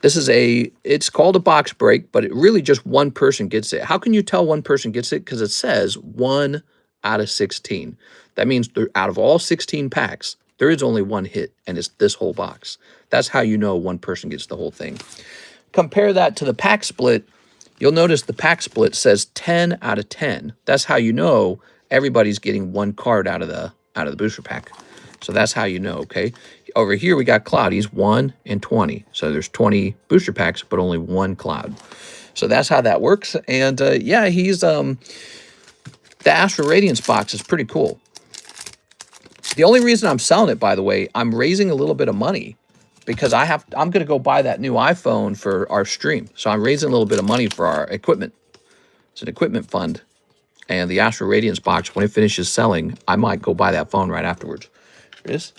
[SPEAKER 1] It's called a box break, but it really just one person gets it. How can you tell one person gets it? Because it says 1 out of 16. That means out of all 16 packs, there is only one hit, and it's this whole box. That's how you know one person gets the whole thing. Compare that to the pack split. You'll notice the pack split says 10 out of 10. That's how you know everybody's getting one card out of the booster pack. So that's how you know, okay? Over here, we got Cloudy's 1 and 20. So there's 20 booster packs, but only one Cloud. So that's how that works. And yeah, he's the Astral Radiance box is pretty cool. The only reason I'm selling it, by the way, I'm raising a little bit of money because I'm going to go buy that new iPhone for our stream. So I'm raising a little bit of money for our equipment. It's an equipment fund. And the Astral Radiance box, when it finishes selling, I might go buy that phone right afterwards. Here it is.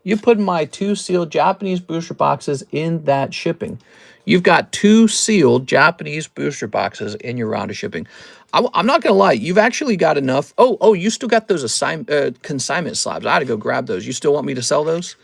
[SPEAKER 1] You put my 2 sealed Japanese booster boxes in that shipping. You've got 2 sealed Japanese booster boxes in your round of shipping. I'm not going to lie. You've actually got enough. Oh, you still got those consignment slabs. I had to go grab those. You still want me to sell those?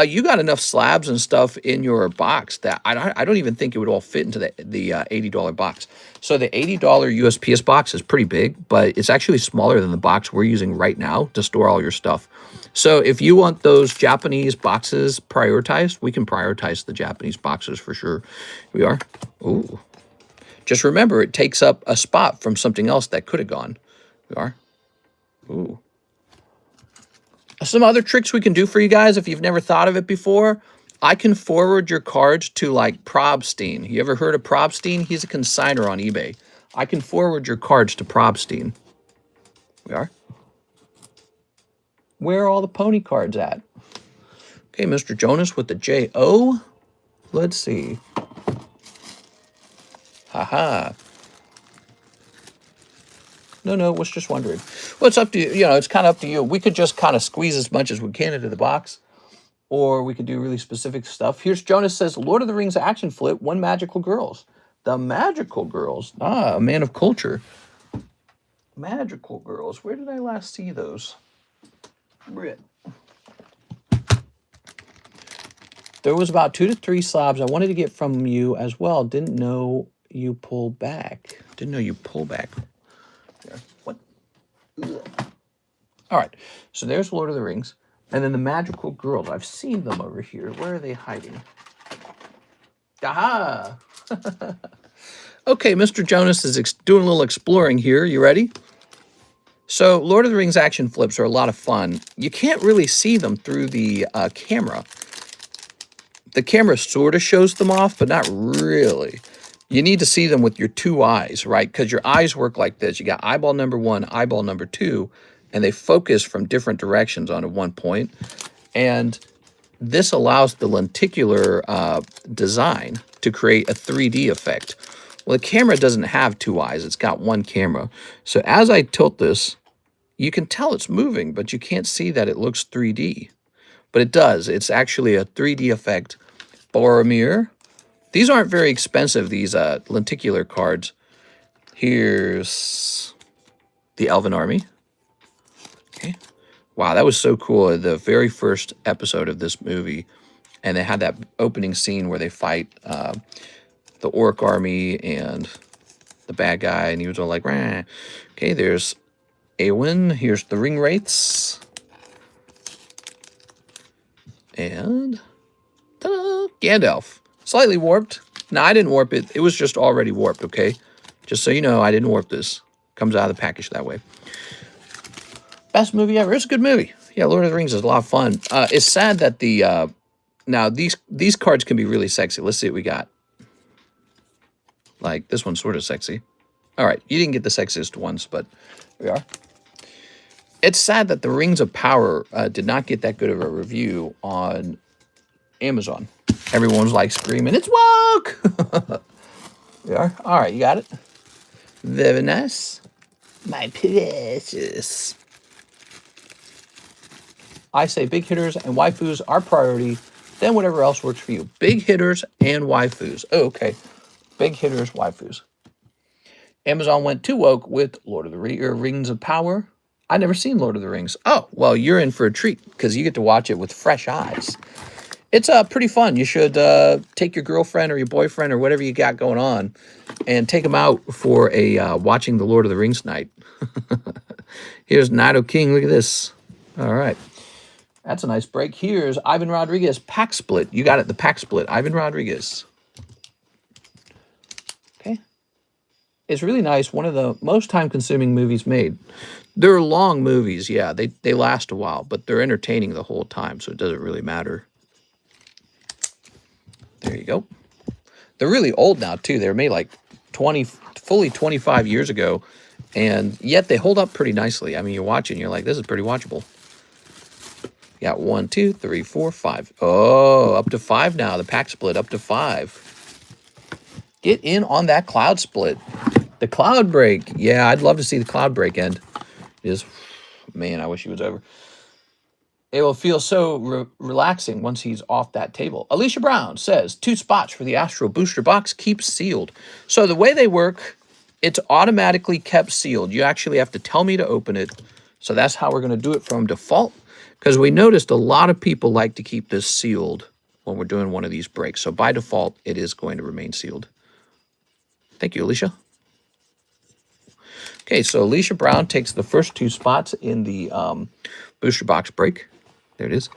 [SPEAKER 1] You got enough slabs and stuff in your box that I don't even think it would all fit into the $80 box. So the $80 USPS box is pretty big, but it's actually smaller than the box we're using right now to store all your stuff. So if you want those Japanese boxes prioritized, we can prioritize the Japanese boxes for sure. Here we are. Ooh. Just remember, it takes up a spot from something else that could have gone. Here we are. Ooh. Some other tricks we can do for you guys if you've never thought of it before. I can forward your cards to like Probstein. You ever heard of Probstein? He's a consigner on eBay. I can forward your cards to Probstein. We are. Where are all the pony cards at? Okay, Mr. Jonas with the J-O. Let's see. Haha. No, was just wondering. Well, it's up to you. It's kind of up to you. We could just kind of squeeze as much as we can into the box, or we could do really specific stuff. Here's Jonas says, Lord of the Rings action flip, 1 Magical Girls. The Magical Girls. Ah, a man of culture. Magical Girls. Where did I last see those? Brit. There was about 2 to 3 slabs I wanted to get from you as well. Didn't know you pull back. Didn't know you pull back. What? Ugh. All right, so there's Lord of the Rings. And then the Magical Girls. I've seen them over here. Where are they hiding? Aha! Okay, Mr. Jonas is doing a little exploring here. You ready? So Lord of the Rings action flips are a lot of fun. You can't really see them through the camera. The camera sort of shows them off, but not really. You need to see them with your 2 eyes, right? Because your eyes work like this. You got eyeball number 1, eyeball number 2, and they focus from different directions onto one point. And this allows the lenticular design to create a 3D effect. Well, the camera doesn't have 2 eyes. It's got 1 camera. So as I tilt this, you can tell it's moving, but you can't see that it looks 3D. But it does. It's actually a 3D effect. Boromir. These aren't very expensive, these lenticular cards. Here's the Elven Army. Okay. Wow, that was so cool. The very first episode of this movie, and they had that opening scene where they fight the Orc army, and the bad guy, and he was all like, rah. Okay, there's Awen. Here's the ring wraiths. And ta-da, Gandalf. Slightly warped. No, I didn't warp it. It was just already warped, okay? Just so you know, I didn't warp this. Comes out of the package that way. Best movie ever. It's a good movie. Yeah, Lord of the Rings is a lot of fun. It's sad that the... now, these cards can be really sexy. Let's see what we got. Like, this one's sort of sexy. All right, you didn't get the sexiest ones, but here we are. It's sad that the Rings of Power did not get that good of a review on Amazon. Everyone was like screaming, it's woke! There we are. All right, you got it. Very nice. My precious. I say big hitters and waifus are priority, then whatever else works for you. Big hitters and waifus. Oh, okay. Big hitters, waifus. Amazon went too woke with Lord of the Rings of Power. I never seen Lord of the Rings. Oh, well, you're in for a treat because you get to watch it with fresh eyes. It's pretty fun. You should take your girlfriend or your boyfriend or whatever you got going on and take them out for a watching the Lord of the Rings night. Here's Nido King. Look at this. All right. That's a nice break. Here's Ivan Rodriguez, Pack Split. You got it, the Pack Split. Ivan Rodriguez. Okay. It's really nice. One of the most time-consuming movies made. They're long movies, yeah. They last a while, but they're entertaining the whole time, so it doesn't really matter. There you go. They're really old now, too. They were made like fully 25 years ago, and yet they hold up pretty nicely. I mean, you're watching, you're like, this is pretty watchable. You got 1, 2, 3, 4, 5. Oh, up to 5 now. The Pack Split, up to 5. Get in on that Cloud Split. The Cloud Break. Yeah, I'd love to see the Cloud Break end. It is, man, I wish he was over. It will feel so relaxing once he's off that table. Alicia Brown says, 2 spots for the Astro Booster Box keep sealed. So the way they work, it's automatically kept sealed. You actually have to tell me to open it. So that's how we're going to do it from default. Because we noticed a lot of people like to keep this sealed when we're doing one of these breaks. So by default, it is going to remain sealed. Thank you, Alicia. Okay, so Alicia Brown takes the first 2 spots in the booster box break. There it is.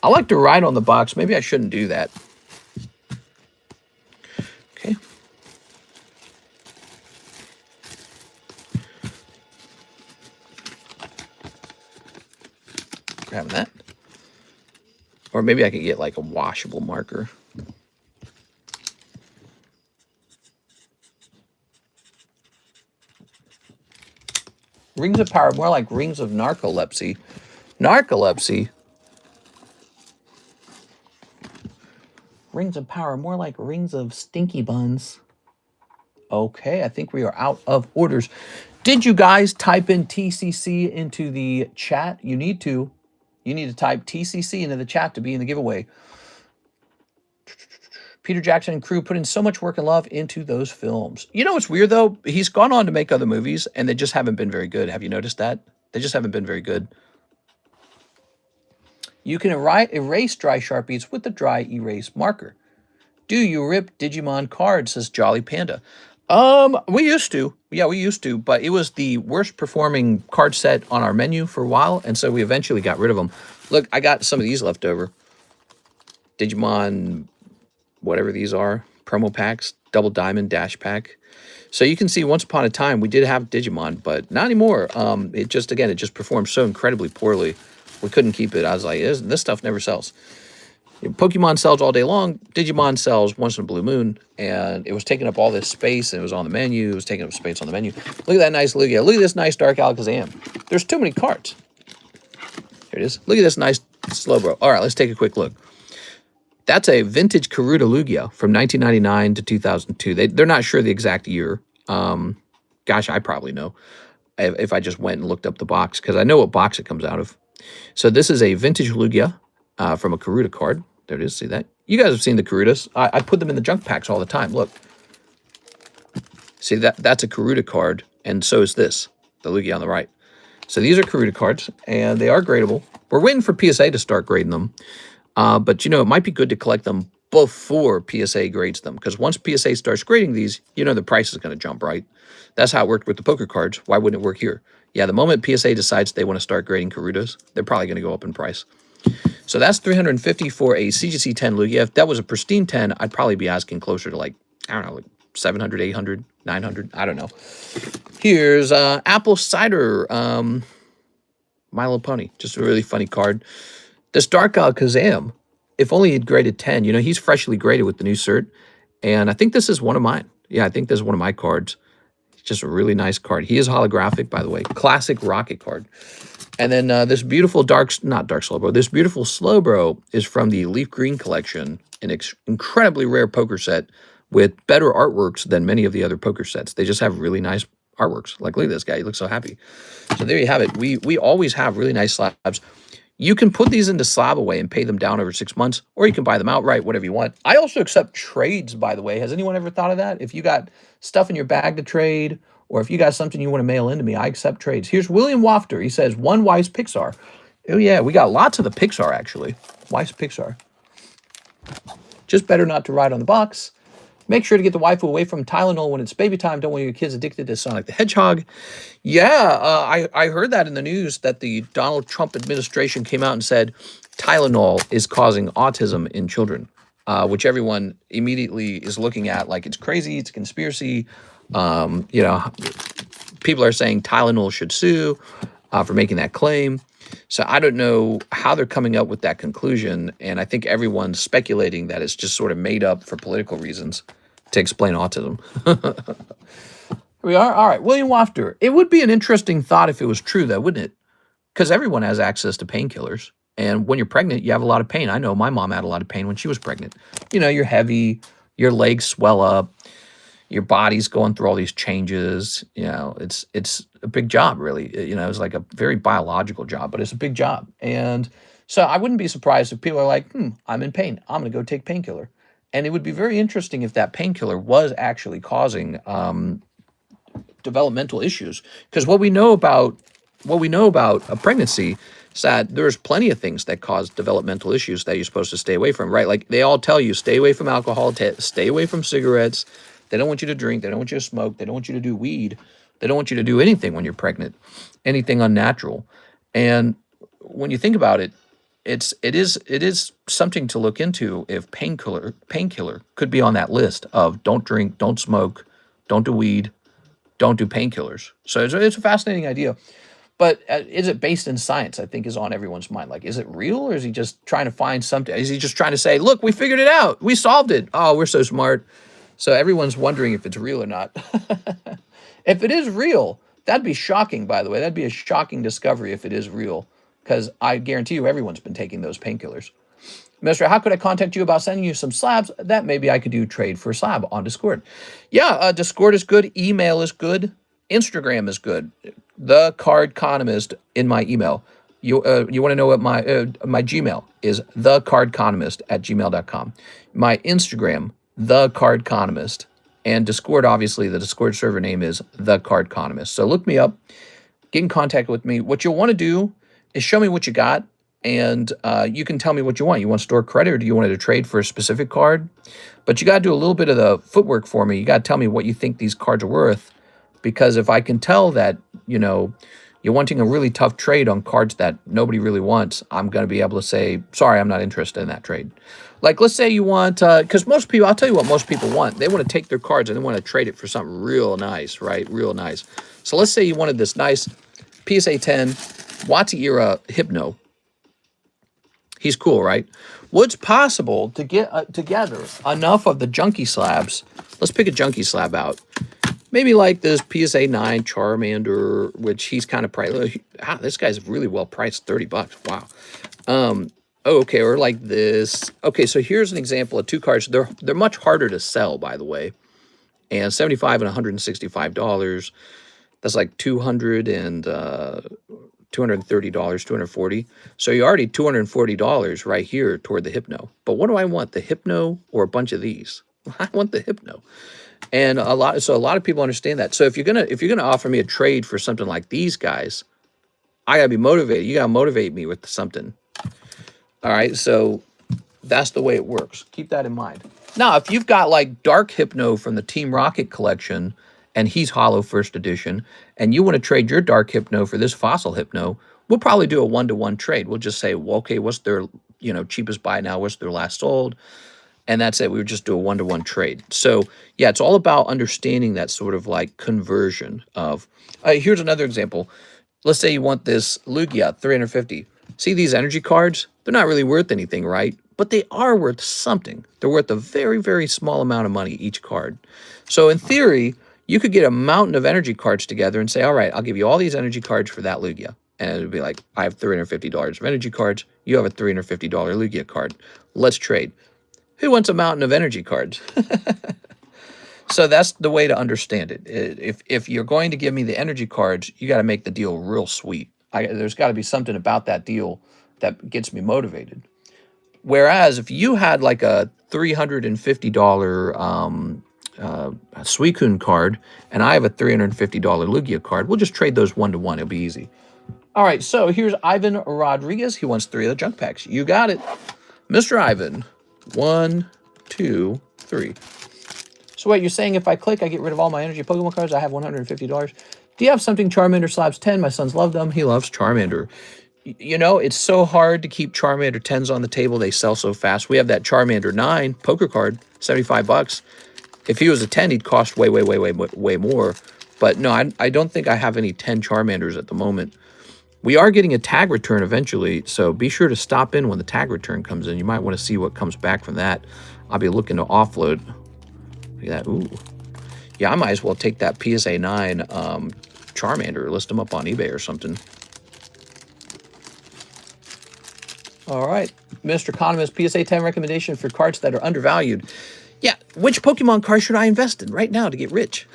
[SPEAKER 1] I like to write on the box. Maybe I shouldn't do that. Okay. Grabbing that. Or maybe I could get like a washable marker. Rings of Power, more like Rings of Narcolepsy. Narcolepsy. Rings of Power, more like Rings of Stinky Buns. Okay, I think we are out of orders. Did you guys type in TCC into the chat? You need to. You need to type TCC into the chat to be in the giveaway. Peter Jackson and crew put in so much work and love into those films. You know what's weird, though? He's gone on to make other movies, and they just haven't been very good. Have you noticed that? They just haven't been very good. You can erase dry Sharpies with the dry erase marker. Do you rip Digimon cards, says Jolly Panda. We used to. Yeah, we used to, but it was the worst performing card set on our menu for a while, and so we eventually got rid of them. Look, I got some of these left over. Digimon, whatever these are, promo packs, Double Diamond Dash Pack. So you can see once upon a time we did have Digimon, but not anymore. It just performed so incredibly poorly. We couldn't keep it. I was like, this stuff never sells. Pokemon sells all day long. Digimon sells once in a blue moon, and it was taking up all this space, and it was on the menu. It was taking up space on the menu. Look at that nice Lugia. Look at this nice Dark Alakazam. There's too many cards. Here it is. Look at this nice Slowbro. All right, let's take a quick look. That's a vintage Karuta Lugia from 1999 to 2002. They're not sure the exact year. Gosh, I probably know if I just went and looked up the box, because I know what box it comes out of. So this is a vintage Lugia from a Karuta card. There it is. See that? You guys have seen the Karutas. I put them in the junk packs all the time. Look. See, that's a Karuta card, and so is this, the Lugia on the right. So these are Karuta cards, and they are gradable. We're waiting for PSA to start grading them. But, you know, it might be good to collect them before PSA grades them. Because once PSA starts grading these, you know the price is going to jump, right? That's how it worked with the poker cards. Why wouldn't it work here? Yeah, the moment PSA decides they want to start grading Karutas, they're probably going to go up in price. So that's $350 for a CGC 10 Lugia. If that was a pristine 10, I'd probably be asking closer to like, I don't know, like 700, 800, 900. I don't know. Here's Apple Cider My Little Pony. Just a really funny card. This Dark Kazam, if only he'd graded 10. You know, he's freshly graded with the new cert. And I think this is one of mine. Yeah, I think this is one of my cards. It's just a really nice card. He is holographic, by the way. Classic Rocket card. And then this beautiful not Dark Slowbro, this beautiful Slowbro is from the Leaf Green collection, an incredibly rare poker set with better artworks than many of the other poker sets. They just have really nice artworks. Like, look at this guy. He looks so happy. So there you have it. We always have really nice slabs. You can put these into slab away and pay them down over 6 months, or you can buy them outright, whatever you want. I also accept trades, by the way. Has anyone ever thought of that? If you got stuff in your bag to trade, or if you got something you want to mail into me, I accept trades. Here's William Wafter. He says, 1 Weiss Pixar. Oh, yeah, we got lots of the Pixar, actually. Weiss Pixar. Just better not to ride on the box. Make sure to get the waifu away from Tylenol when it's baby time. Don't want your kids addicted to Sonic the Hedgehog. Yeah, I heard that in the news that the Donald Trump administration came out and said Tylenol is causing autism in children, which everyone immediately is looking at like it's crazy, it's a conspiracy. You know, people are saying Tylenol should sue for making that claim. So I don't know how they're coming up with that conclusion, and I think everyone's speculating that it's just sort of made up for political reasons to explain autism. Here we are. All right, William Wafter. It would be an interesting thought if it was true, though, wouldn't it? Because everyone has access to painkillers, and when you're pregnant, you have a lot of pain. I know my mom had a lot of pain when she was pregnant. You know, you're heavy, your legs swell up, your body's going through all these changes. You know, it's a big job, really. You know, it's like a very biological job, but it's a big job. And so I wouldn't be surprised if people are like, I'm in pain. I'm going to go take painkiller. And it would be very interesting if that painkiller was actually causing developmental issues. Because what we know about a pregnancy is that there's plenty of things that cause developmental issues that you're supposed to stay away from, right? Like they all tell you, stay away from alcohol, stay away from cigarettes. They don't want you to drink. They don't want you to smoke. They don't want you to do weed. They don't want you to do anything when you're pregnant, anything unnatural. And when you think about it, it is something to look into if painkiller could be on that list of don't drink, don't smoke, don't do weed, don't do painkillers. So it's a fascinating idea. But is it based in science, I think, is on everyone's mind. Like, is it real, or is he just trying to find something? Is he just trying to say, look, we figured it out. We solved it. Oh, we're so smart. So everyone's wondering if it's real or not. If it is real, that'd be shocking, by the way. That'd be a shocking discovery if it is real, because I guarantee you everyone's been taking those painkillers. Mister, how could I contact you about sending you some slabs? That maybe I could do trade for a slab on Discord. Yeah, Discord is good. Email is good. Instagram is good. TheCardconomist in my email. You want to know what my Gmail is? TheCardconomist@gmail.com. My Instagram, TheCardconomist. And Discord, obviously, the Discord server name is TheCardconomist. So look me up. Get in contact with me. What you'll want to do is show me what you got, and you can tell me what you want. You want store credit, or do you want to trade for a specific card? But you got to do a little bit of the footwork for me. You got to tell me what you think these cards are worth, because if I can tell that, you know, you're wanting a really tough trade on cards that nobody really wants, I'm going to be able to say, sorry, I'm not interested in that trade. Like, let's say you want, because most people, I'll tell you what most people want. They want to take their cards and they want to trade it for something real nice, right? Real nice. So let's say you wanted this nice PSA 10 WOTC era Hypno. He's cool, right? What's possible to get together enough of the junkie slabs? Let's pick a junkie slab out. Maybe like this PSA 9 Charmander, which he's kind of priced. Wow, this guy's really well priced, $30. Wow. Oh, okay, or like this. Okay, so here's an example of two cards. They're much harder to sell, by the way. And $75 and $165. That's like $230, $240. So you're already $240 right here toward the Hypno. But what do I want? The Hypno or a bunch of these? I want the Hypno. And a lot of people understand that. So if you're gonna offer me a trade for something like these guys, I gotta be motivated. You gotta motivate me with something. All right, so That's the way it works. Keep that in mind. Now, if you've got like Dark Hypno from the Team Rocket collection, and he's Hollow First Edition, and you want to trade your Dark Hypno for this Fossil Hypno, we'll probably do a 1-to-1 trade. We'll just say, well, okay, what's their cheapest buy now? What's their last sold? And that's it. We would just do a 1-to-1 trade. So yeah, it's all about understanding that sort of like conversion of. Here's another example. Let's say you want this Lugia 350. See these energy cards? They're not really worth anything, right? But they are worth something. They're worth a very, very small amount of money each card. So in theory, you could get a mountain of energy cards together and say, all right, I'll give you all these energy cards for that Lugia. And it would be like, I have $350 of energy cards. You have a $350 Lugia card. Let's trade. Who wants a mountain of energy cards? So that's the way to understand it. If you're going to give me the energy cards, you got to make the deal real sweet. There's got to be something about that deal that gets me motivated. Whereas if you had like a $350 Suicune card and I have a $350 Lugia card, we'll just trade those 1-to-1. It'll be easy. All right, so here's Ivan Rodriguez. He wants 3 of the junk packs. You got it. Mr. Ivan, 1, 2, 3. So wait, you're saying if I click, I get rid of all my energy Pokemon cards? I have $150. Do you have something Charmander Slabs 10? My sons love them. He loves Charmander. You know, it's so hard to keep Charmander 10s on the table. They sell so fast. We have that Charmander 9 poker card, $75. If he was a 10, he'd cost way more. But no, I don't think I have any 10 Charmanders at the moment. We are getting a tag return eventually, so be sure to stop in when the tag return comes in. You might want to see what comes back from that. I'll be looking to offload. Look at that. Ooh. Yeah, I might as well take that PSA 9 Charmander, list them up on eBay or something. All right, Mr. Economist, PSA 10 recommendation for cards that are undervalued. Yeah, which Pokemon card should I invest in right now to get rich?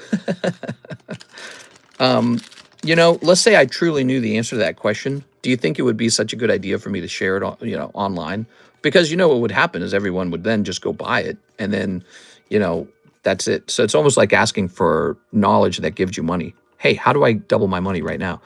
[SPEAKER 1] You know, let's say I truly knew the answer to that question. Do you think it would be such a good idea for me to share it, online? Because what would happen is everyone would then just go buy it, and then, that's it. So it's almost like asking for knowledge that gives you money. Hey, how do I double my money right now?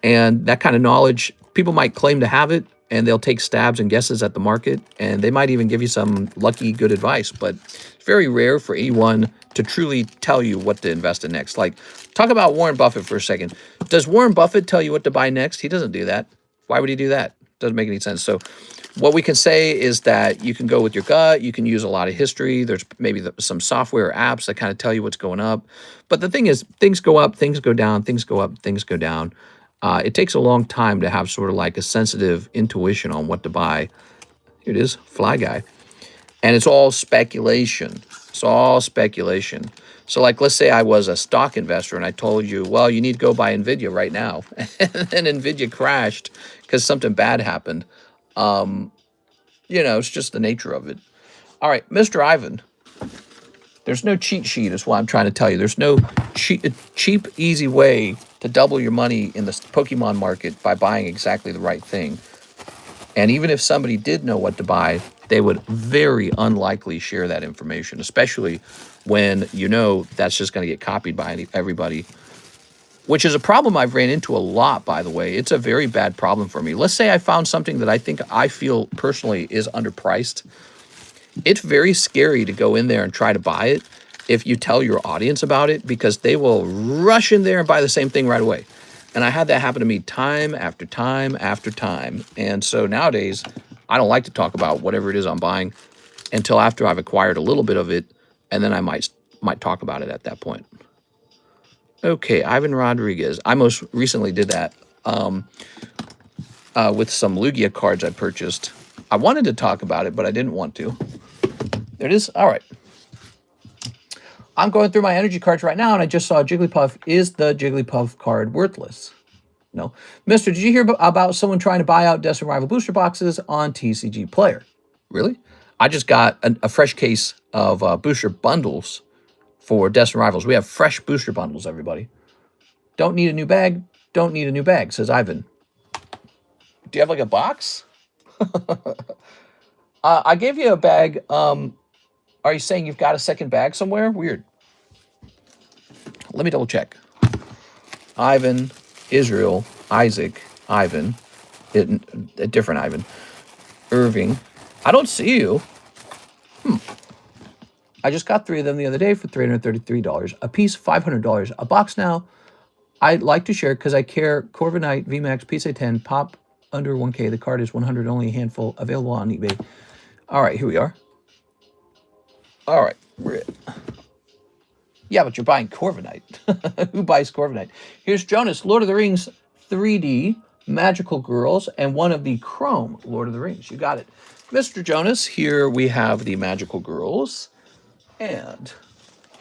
[SPEAKER 1] And that kind of knowledge, people might claim to have it, and they'll take stabs and guesses at the market, and they might even give you some lucky good advice, but it's very rare for anyone to truly tell you what to invest in next. Like, talk about Warren Buffett for a second. Does Warren Buffett tell you what to buy next? He doesn't do that. Why would he do that? Doesn't make any sense. So what we can say is that you can go with your gut. You can use a lot of history. There's maybe some software or apps that kind of tell you what's going up. But the thing is, things go up, things go down, things go up, things go down. It takes a long time to have sort of like a sensitive intuition on what to buy. Here it is, Fly Guy. And it's all speculation. It's all speculation. So like, let's say I was a stock investor and I told you, well, you need to go buy NVIDIA right now. And then NVIDIA crashed because something bad happened. It's just the nature of it. All right, Mr. Ivan. There's no cheat sheet is what I'm trying to tell you. There's no cheap, easy way to double your money in the Pokemon market by buying exactly the right thing. And even if somebody did know what to buy, they would very unlikely share that information, especially when that's just going to get copied by everybody, which is a problem I've ran into a lot, by the way. It's a very bad problem for me. Let's say I found something that I feel personally is underpriced. It's very scary to go in there and try to buy it if you tell your audience about it, because they will rush in there and buy the same thing right away. And I had that happen to me time after time after time. And so nowadays, I don't like to talk about whatever it is I'm buying until after I've acquired a little bit of it, and then I might talk about it at that point. Okay, Ivan Rodriguez. I most recently did that with some Lugia cards I purchased. I wanted to talk about it, but I didn't want to. There it is. All right. I'm going through my energy cards right now, and I just saw Jigglypuff. Is the Jigglypuff card worthless? No. Mister, did you hear about someone trying to buy out Destined Rival booster boxes on TCG Player? Really? I just got a fresh case of booster bundles for Destined Rivals. We have fresh booster bundles, everybody. Don't need a new bag. Don't need a new bag, says Ivan. Do you have like a box? I gave you a bag. Are you saying you've got a second bag somewhere? Weird. Let me double check. Ivan, Israel, Isaac, Ivan, a different Ivan, Irving, I don't see you. I just got 3 of them the other day for $333 a piece, $500 a box now. I'd like to share because I care. Corviknight VMAX PSA 10 pop under 1K. The card is 100, only a handful available on eBay. All right, here we are. All right, yeah, but you're buying Corviknight. Who buys Corviknight? Here's Jonas, Lord of the Rings 3D, Magical Girls, and one of the Chrome Lord of the Rings. You got it. Mr. Jonas, here we have the Magical Girls. And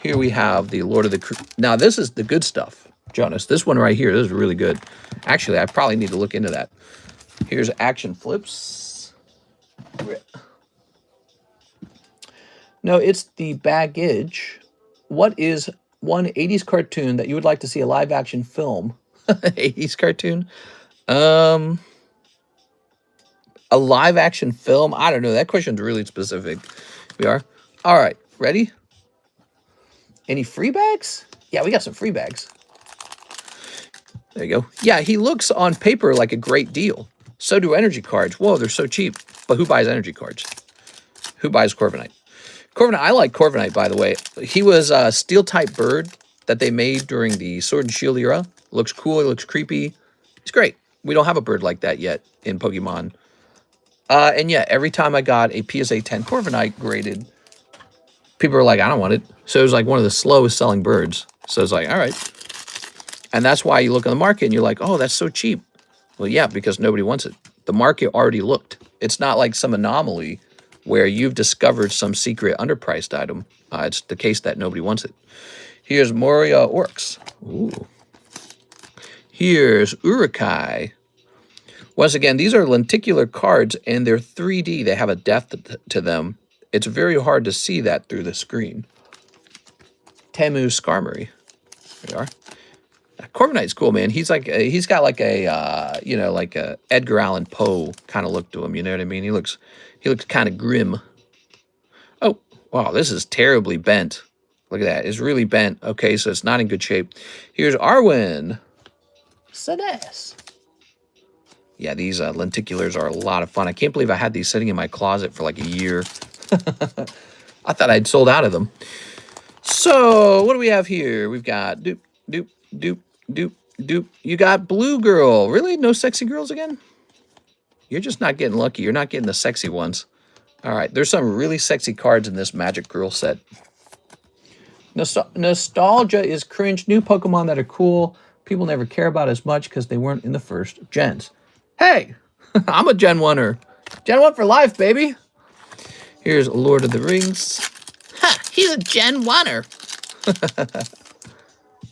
[SPEAKER 1] here we have the Lord of the... Now, this is the good stuff, Jonas. This one right here, this is really good. Actually, I probably need to look into that. Here's Action Flips. No, it's the baggage. What is one 80s cartoon that you would like to see a live-action film? 80s cartoon? A live-action film? I don't know. That question's really specific. We are. All right. Ready? Any free bags? Yeah, we got some free bags. There you go. Yeah, he looks on paper like a great deal. So do energy cards. Whoa, they're so cheap. But who buys energy cards? Who buys Corviknight? Corviknight, I like Corviknight, by the way. He was a steel-type bird that they made during the Sword and Shield era. Looks cool. It looks creepy. It's great. We don't have a bird like that yet in Pokemon. And yeah, every time I got a PSA 10 Corviknight graded, people were like, I don't want it. So it was like one of the slowest selling birds. So it's like, all right. And that's why you look on the market and you're like, oh, that's so cheap. Well, yeah, because nobody wants it. The market already looked. It's not like some anomaly where you've discovered some secret underpriced item. It's the case that nobody wants it. Here's Moria Orcs. Ooh. Here's Urukai. Once again, these are lenticular cards, and they're 3D. They have a depth to them. It's very hard to see that through the screen. Temu Skarmory. There we are. Corviknight's cool, man. He's like he's got like a you know, like a Edgar Allan Poe kind of look to him. You know what I mean? He looks kind of grim. Oh wow, this is terribly bent. Look at that. It's really bent. Okay, so it's not in good shape. Here's Arwen. Carddass. Yeah, these lenticulars are a lot of fun. I can't believe I had these sitting in my closet for like a year. I thought I'd sold out of them. So what do we have here? We've got doop, doop, doop, doop, doop. You got Blue Girl. Really? No sexy girls again? You're just not getting lucky. You're not getting the sexy ones. All right. There's some really sexy cards in this Magic Girl set. Nostalgia is cringe. New Pokemon that are cool. People never care about as much because they weren't in the first gens. Hey, I'm a Gen 1er. Gen 1 for life, baby. Here's Lord of the Rings. Ha, he's a Gen 1er.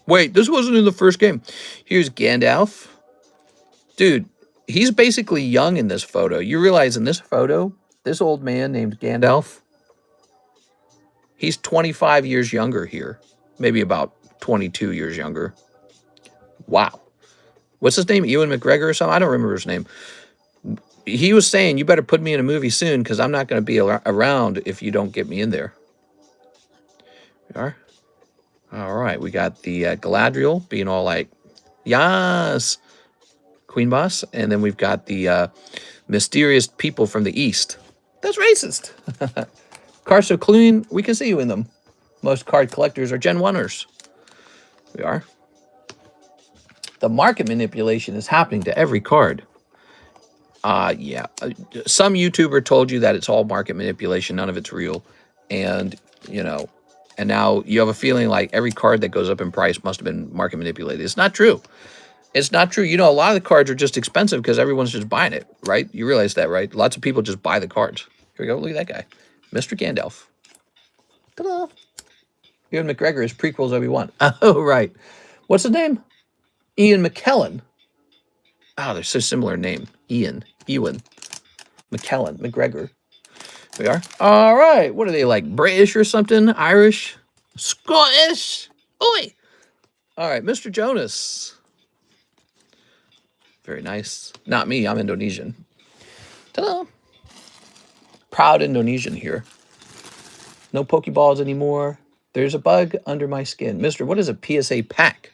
[SPEAKER 1] Wait, this wasn't in the first game. Here's Gandalf. Dude, he's basically young in this photo. You realize in this photo, this old man named Gandalf, he's 25 years younger here. Maybe about 22 years younger. Wow. What's his name? Ewan McGregor or something? I don't remember his name. He was saying, you better put me in a movie soon because I'm not going to be around if you don't get me in there. We are. All right. We got the Galadriel being all like, yes, Queen Boss. And then we've got the mysterious people from the East. That's racist. Cards so clean, we can see you in them. Most card collectors are Gen 1ers. We are. The market manipulation is happening to every card. Yeah. Some YouTuber told you that it's all market manipulation. None of it's real. And, you know, and now you have a feeling like every card that goes up in price must have been market manipulated. It's not true. It's not true. You know, a lot of the cards are just expensive because everyone's just buying it, right? You realize that, right? Lots of people just buy the cards. Here we go. Look at that guy. Mr. Gandalf. Ta-da. Ewan McGregor is prequels Obi-Wan. Oh, right. What's his name? Ian McKellen. Oh, they're so similar name. Ewan, McKellen, McGregor. We are. All right. What are they, like British or something? Irish? Scottish? Oi! All right, Mr. Jonas. Very nice. Not me. I'm Indonesian. Ta-da. Proud Indonesian here. No Pokeballs anymore. There's a bug under my skin. Mister, what is a PSA pack?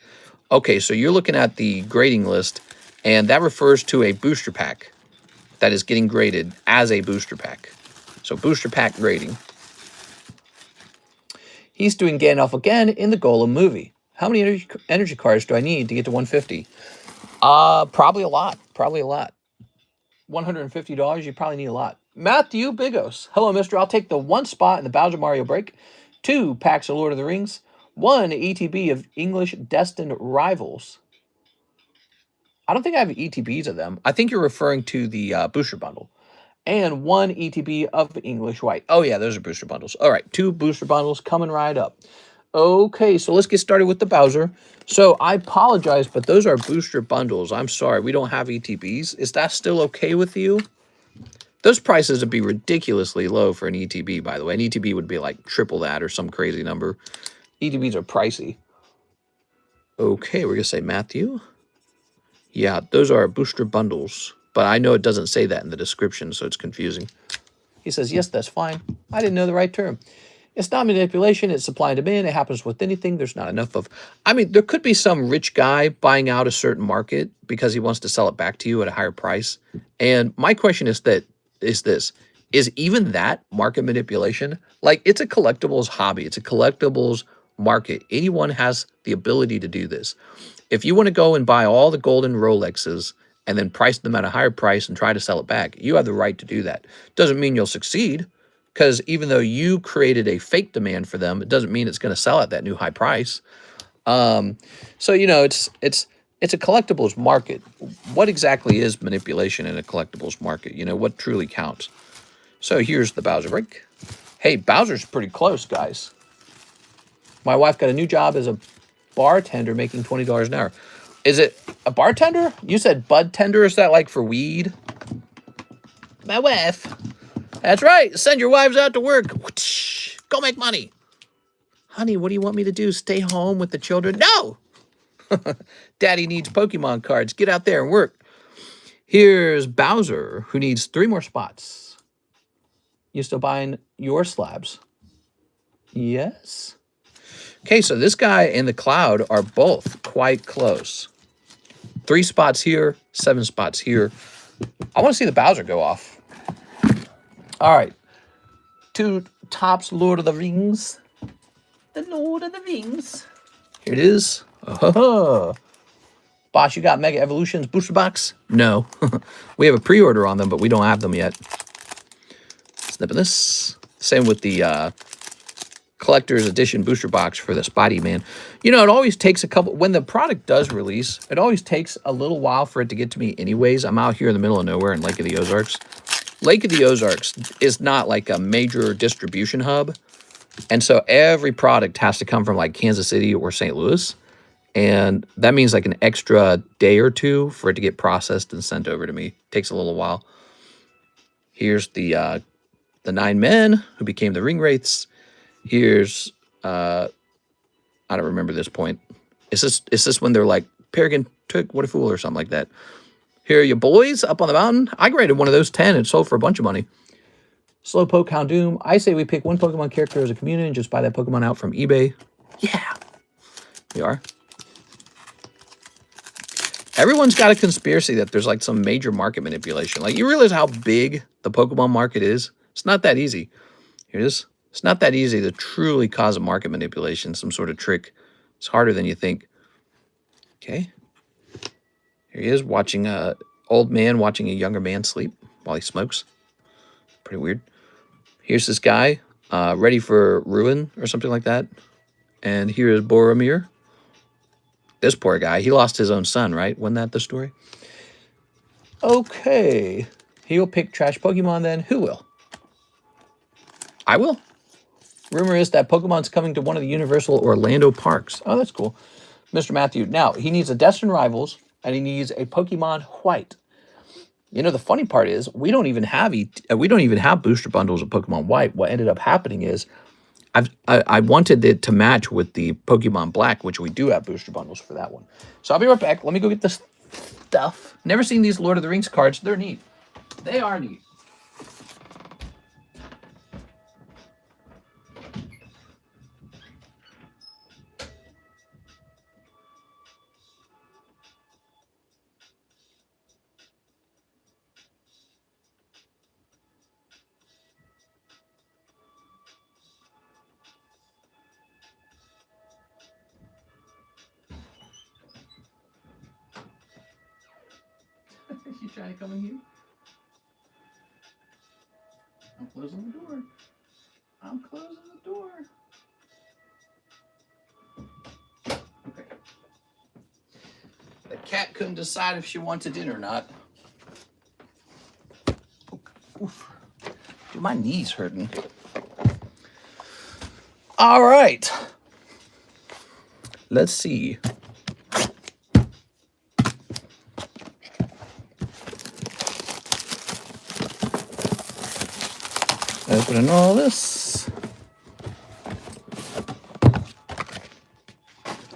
[SPEAKER 1] Okay, so you're looking at the grading list, and that refers to a booster pack that is getting graded as a booster pack. So booster pack grading. He's doing Gandalf again in the Golem movie. How many energy cards do I need to get to 150? Probably a lot. Probably a lot. $150, you probably need a lot. Matthew Bigos. Hello, mister. I'll take the 1 spot in the Bowser Mario break, 2 packs of Lord of the Rings, 1 ETB of English Destined Rivals. I don't think I have ETBs of them. I think you're referring to the booster bundle. And 1 ETB of English White. Oh, yeah, those are booster bundles. All right, 2 booster bundles coming right up. Okay, so let's get started with the Bowser. So I apologize, but those are booster bundles. I'm sorry, we don't have ETBs. Is that still okay with you? Those prices would be ridiculously low for an ETB, by the way. An ETB would be like triple that or some crazy number. ETBs are pricey. Okay, we're going to say Matthew. Yeah, those are booster bundles. But I know it doesn't say that in the description, so it's confusing. He says, yes, that's fine. I didn't know the right term. It's not manipulation. It's supply and demand. It happens with anything. There's not enough of... I mean, there could be some rich guy buying out a certain market because he wants to sell it back to you at a higher price. And my question is this. Is even that market manipulation? Like, it's a collectibles hobby. It's a collectibles market. Anyone has the ability to do this. If you want to go and buy all the golden Rolexes and then price them at a higher price and try to sell it back, you have the right to do that. Doesn't mean you'll succeed, because even though you created a fake demand for them, it doesn't mean it's going to sell at that new high price. So, you know, it's a collectibles market. What exactly is manipulation in a collectibles market? You know, what truly counts? So here's the Bowser break. Hey, Bowser's pretty close, guys. My wife got a new job as a bartender making $20 an hour. Is it a bartender? You said bud tender. Is that like for weed? My wife. That's right. Send your wives out to work. Go make money. Honey, what do you want me to do? Stay home with the children? No! Daddy needs Pokemon cards. Get out there and work. Here's Bowser, who needs 3 more spots. You still buying your slabs? Yes. Okay, so this guy and the Cloud are both quite close. 3 spots here, 7 spots here. I want to see the Bowser go off. All right. 2 tops Lord of the Rings. The Lord of the Rings. Here it is. Boss, you got Mega Evolutions booster box? No. We have a pre-order on them, but we don't have them yet. Snipping this. Same with the collector's edition booster box for the Spidey Man. You know, it always takes a couple... When the product does release, it always takes a little while for it to get to me anyways. I'm out here in the middle of nowhere in Lake of the Ozarks. Lake of the Ozarks is not like a major distribution hub. And so every product has to come from like Kansas City or St. Louis. And that means like an extra day or 2 for it to get processed and sent over to me. Takes a little while. Here's the 9 men who became the ring wraiths. Here's I don't remember this point. Is this when they're like Peregrine took what a fool or something like that? Here are your boys up on the mountain. I graded one of those 10 and sold for a bunch of money. Slowpoke Houndoom. I say we pick 1 Pokemon character as a community and just buy that Pokemon out from eBay. Yeah, we are. Everyone's got a conspiracy that there's like some major market manipulation. Like, you realize how big the Pokemon market is? It's not that easy. Here it is. It's not that easy to truly cause a market manipulation, some sort of trick. It's harder than you think. Okay. Here he is watching an old man watching a younger man sleep while he smokes. Pretty weird. Here's this guy ready for ruin or something like that. And here's Boromir. This poor guy, he lost his own son, right? Wasn't that the story? Okay. He'll pick trash Pokemon then. Who will? I will. Rumor is that Pokemon's coming to one of the Universal Orlando parks. Oh, that's cool. Mr. Matthew. Now, he needs a Destined Rivals, and he needs a Pokemon White. You know, the funny part is we don't even have booster bundles of Pokemon White. What ended up happening is I wanted it to match with the Pokemon Black, which we do have booster bundles for that one. So I'll be right back. Let me go get this stuff. Never seen these Lord of the Rings cards. They're neat. They are neat. You trying to come in here? I'm closing the door. I'm closing the door. Okay. The cat couldn't decide if she wanted in or not. Oof. Dude, my knee's hurting. All right. Let's see. Opening all this.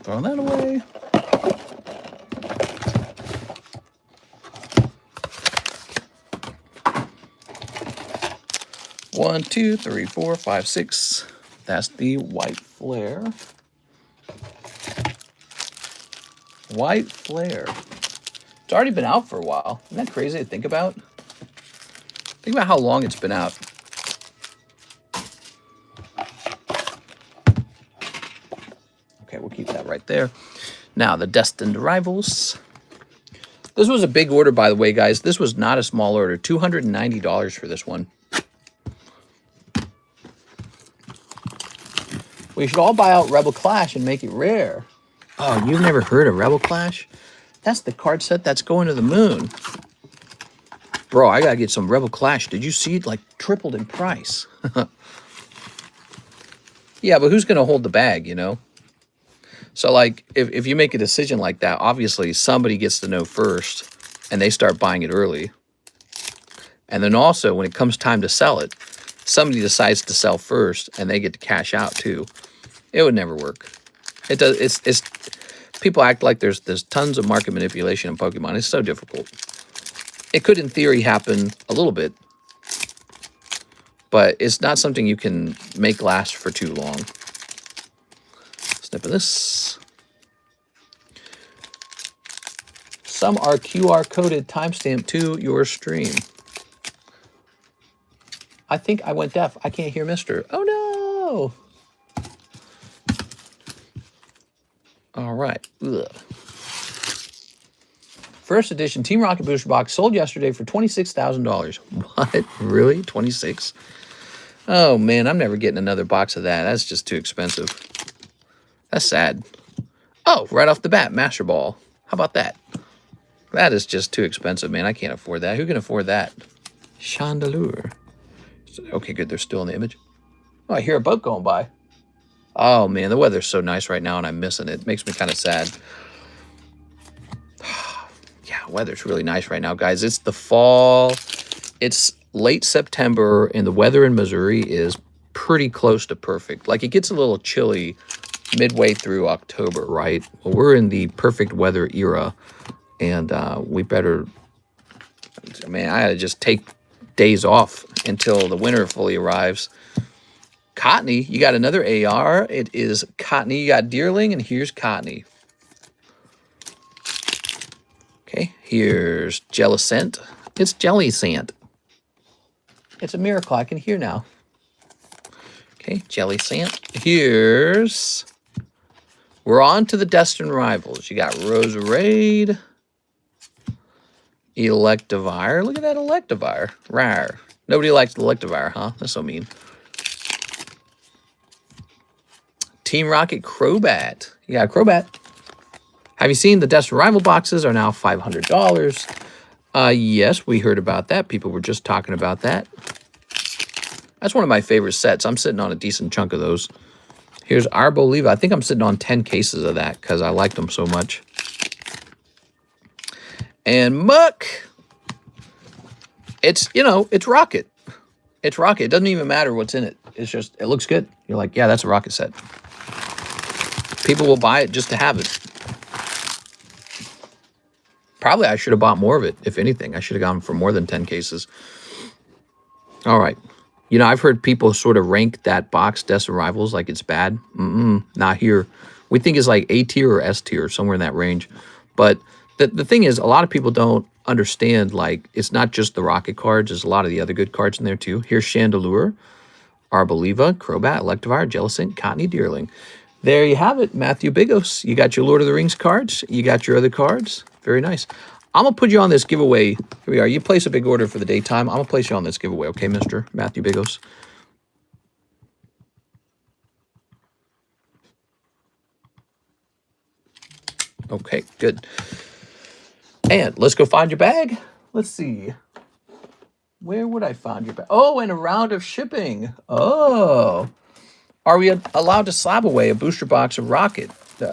[SPEAKER 1] Throw that away. One, two, three, four, five, six. That's the white flare. White flare. It's already been out for a while. Isn't that crazy to think about? Think about how long it's been out. Okay, we'll keep that right there. Now, the Destined Rivals. This was a big order, by the way, guys. This was not a small order. $290 for this one. We should all buy out Rebel Clash and make it rare. Oh, you've never heard of Rebel Clash? That's the card set that's going to the moon. Bro, I gotta get some Rebel Clash. Did you see it? Like, tripled in price. Yeah, but who's gonna hold the bag, you know? So, like, if you make a decision like that, obviously somebody gets to know first, and they start buying it early. And then also, when it comes time to sell it, somebody decides to sell first, and they get to cash out too. It would never work. It does. It's people act like there's tons of market manipulation in Pokemon. It's so difficult. It could, in theory, happen a little bit, but it's not something you can make last for too long. Snip of this. Some are QR coded timestamp to your stream. I think I went deaf. I can't hear Mister. Oh no! All right. Ugh. First edition Team Rocket Booster Box sold yesterday for $26,000. What? Really? 26? Oh man, I'm never getting another box of that. That's just too expensive. That's sad. Oh, right off the bat, Master Ball. How about that? That is just too expensive, man. I can't afford that. Who can afford that? Chandelure. Okay, good. They're still in the image. Oh, I hear a boat going by. Oh, man. The weather's so nice right now, and I'm missing it. It makes me kind of sad. Yeah, weather's really nice right now, guys. It's the fall. It's late September, and the weather in Missouri is pretty close to perfect. Like, it gets a little chilly midway through October, right? Well, we're in the perfect weather era, and we better... Man, I gotta just take days off until the winter fully arrives. Cottony, you got another AR. It is Cottony. You got Deerling, and here's Cottony. Okay, here's Jellicent. It's Jellicent. It's a miracle I can hear now. Okay, Jellicent. Here's... We're on to the Destined Rivals. You got Roserade. Electivire. Look at that Electivire. Rare. Nobody likes Electivire, huh? That's so mean. Team Rocket Crobat. You got a Crobat. Have you seen the Destined Rival boxes are now $500? Yes, we heard about that. People were just talking about that. That's one of my favorite sets. I'm sitting on a decent chunk of those. Here's Arboliva. I think I'm sitting on 10 cases of that because I liked them so much. And Muck. It's, you know, it's Rocket. It's Rocket. It doesn't even matter what's in it. It's just, it looks good. You're like, yeah, that's a Rocket set. People will buy it just to have it. Probably I should have bought more of it, if anything. I should have gone for more than 10 cases. All right. You know, I've heard people sort of rank that box, Destined Rivals, like it's bad. Not here. We think it's like A tier or S tier, somewhere in that range. But the thing is, a lot of people don't understand, like, it's not just the Rocket cards. There's a lot of the other good cards in there, too. Here's Chandelure, Arboliva, Crobat, Electivire, Jellicent, Cottony, Deerling. There you have it, Matthew Bigos. You got your Lord of the Rings cards. You got your other cards. Very nice. I'm going to put you on this giveaway. Here we are. You place a big order for the daytime. I'm going to place you on this giveaway, okay, Mr. Matthew Bigos? Okay, good. And let's go find your bag. Let's see. Where would I find your bag? Oh, and a round of shipping. Oh. Are we allowed to slab away a booster box of Rocket?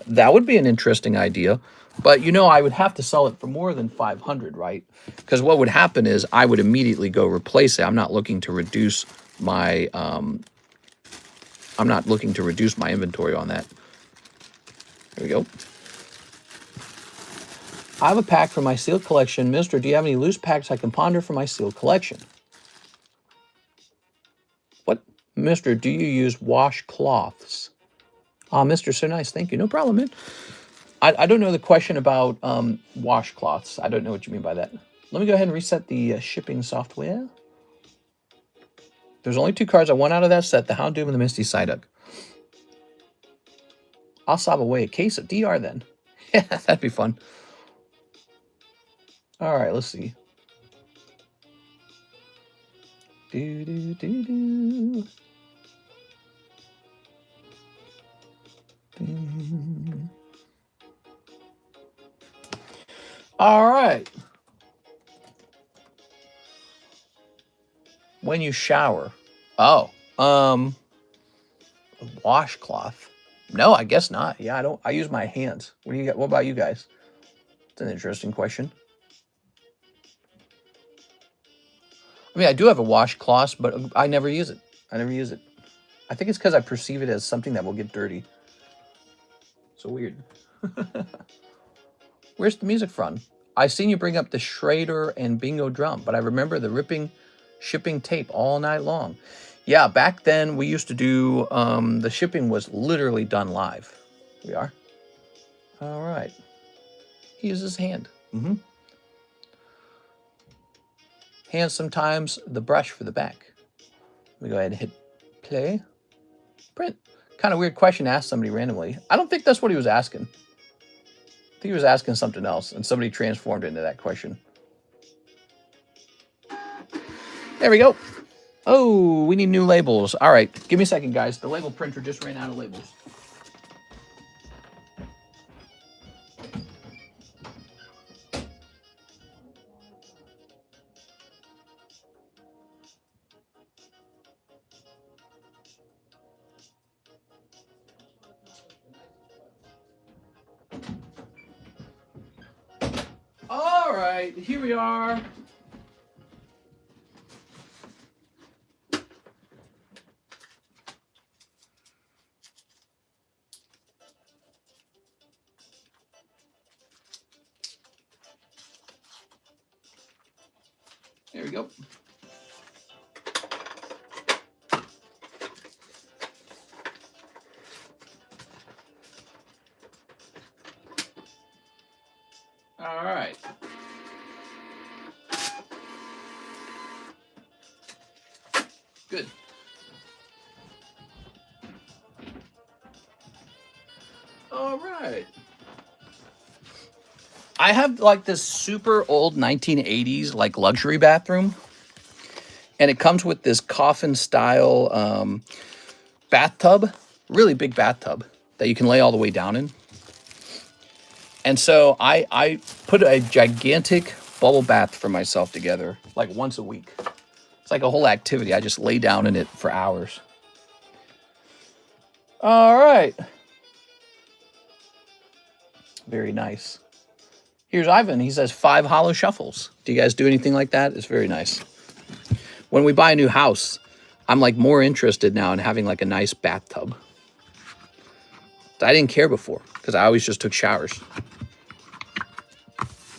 [SPEAKER 1] That would be an interesting idea. But, you know, I would have to sell it for more than 500, right? Because what would happen is I would immediately go replace it. I'm not looking to reduce my inventory on that. There we go. I have a pack for my sealed collection. Mister, do you have any loose packs I can ponder for my sealed collection? What? Mister, do you use washcloths? Ah, Mister, so nice. Thank you. No problem, man. I don't know the question about washcloths. I don't know what you mean by that. Let me go ahead and reset the shipping software. There's only 2 cards I want out of that set, the Houndoom and the Misty Psyduck. I'll sob away a case of DR then. Yeah, that'd be fun. All right, let's see. All right. When you shower. Oh, a washcloth. No, I guess not. Yeah, I don't. I use my hands. What do you got? What about you guys? It's an interesting question. I mean, I do have a washcloth, but I never use it. I never use it. I think it's because I perceive it as something that will get dirty. So weird. Where's the music from? I seen you bring up the Schrader and Bingo drum, but I remember the ripping shipping tape all night long. Yeah, back then we used to do, the shipping was literally done live. We are. All right. He uses his hand. Hand sometimes, the brush for the back. Let me go ahead and hit play. Print. Kind of weird question to ask somebody randomly. I don't think that's what he was asking. I think he was asking something else, and somebody transformed into that question. There we go. Oh, we need new labels. All right, give me a second, guys. The label printer just ran out of labels. All right, here we are. There we go. All right. Good. All right. I have like this super old 1980s like luxury bathroom, and it comes with this coffin style bathtub, really big bathtub that you can lay all the way down in. And so I put a gigantic bubble bath for myself together like once a week. It's like a whole activity. I just lay down in it for hours. All right. Very nice. Here's Ivan. He says 5 hollow shuffles. Do you guys do anything like that? It's very nice. When we buy a new house, I'm like more interested now in having like a nice bathtub. I didn't care before because I always just took showers.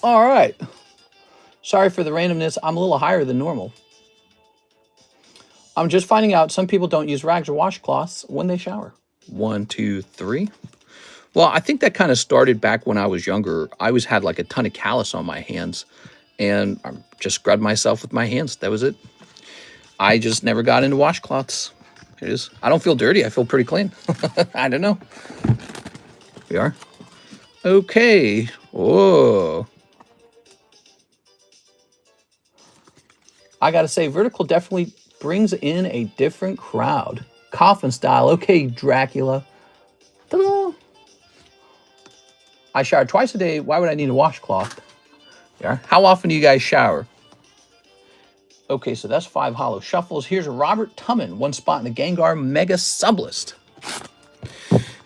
[SPEAKER 1] All right. Sorry for the randomness. I'm a little higher than normal. I'm just finding out some people don't use rags or washcloths when they shower. 1, 2, 3. Well, I think that kind of started back when I was younger. I always had like a ton of callus on my hands, and I just scrubbed myself with my hands. That was it. I just never got into washcloths. It is. I don't feel dirty. I feel pretty clean. I don't know. We are. Okay. Whoa. I gotta say, vertical definitely brings in a different crowd. Coffin style. Okay, Dracula. Ta-da! I shower twice a day. Why would I need a washcloth? Yeah. How often do you guys shower? Okay, so that's 5 hollow shuffles. Here's a Robert Tumman, 1 spot in the Gengar Mega Sublist.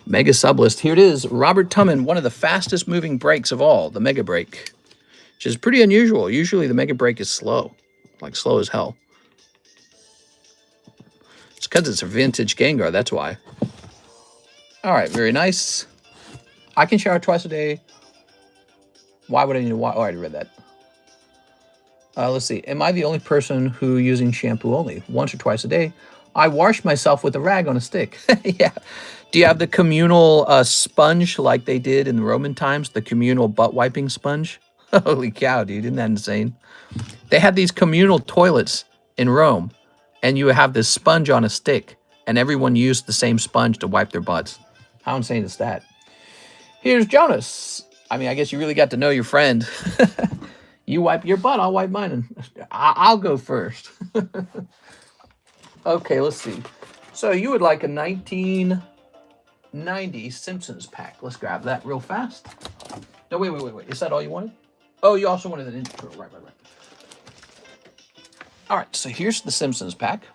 [SPEAKER 1] Mega Sublist. Here it is. Robert Tumman, one of the fastest moving breaks of all, the Mega Break, which is pretty unusual. Usually the Mega Break is slow, like slow as hell. It's because it's a vintage Gengar, that's why. All right, very nice. I can shower twice a day. Why would I need to wash? Oh, I already read that. Let's see. Am I the only person who using shampoo only? Once or twice a day. I wash myself with a rag on a stick. Yeah. Do you have the communal sponge like they did in the Roman times? The communal butt wiping sponge? Holy cow, dude. Isn't that insane? They had these communal toilets in Rome, and you have this sponge on a stick, and everyone used the same sponge to wipe their butts. How insane is that? Here's Jonas. I mean, I guess you really got to know your friend. You wipe your butt, I'll wipe mine, and I'll go first. Okay, let's see. So you would like a 1990 Simpsons pack. Let's grab that real fast. No, wait. Is that all you wanted? Oh, you also wanted an intro. Right. All right, so here's the Simpsons pack.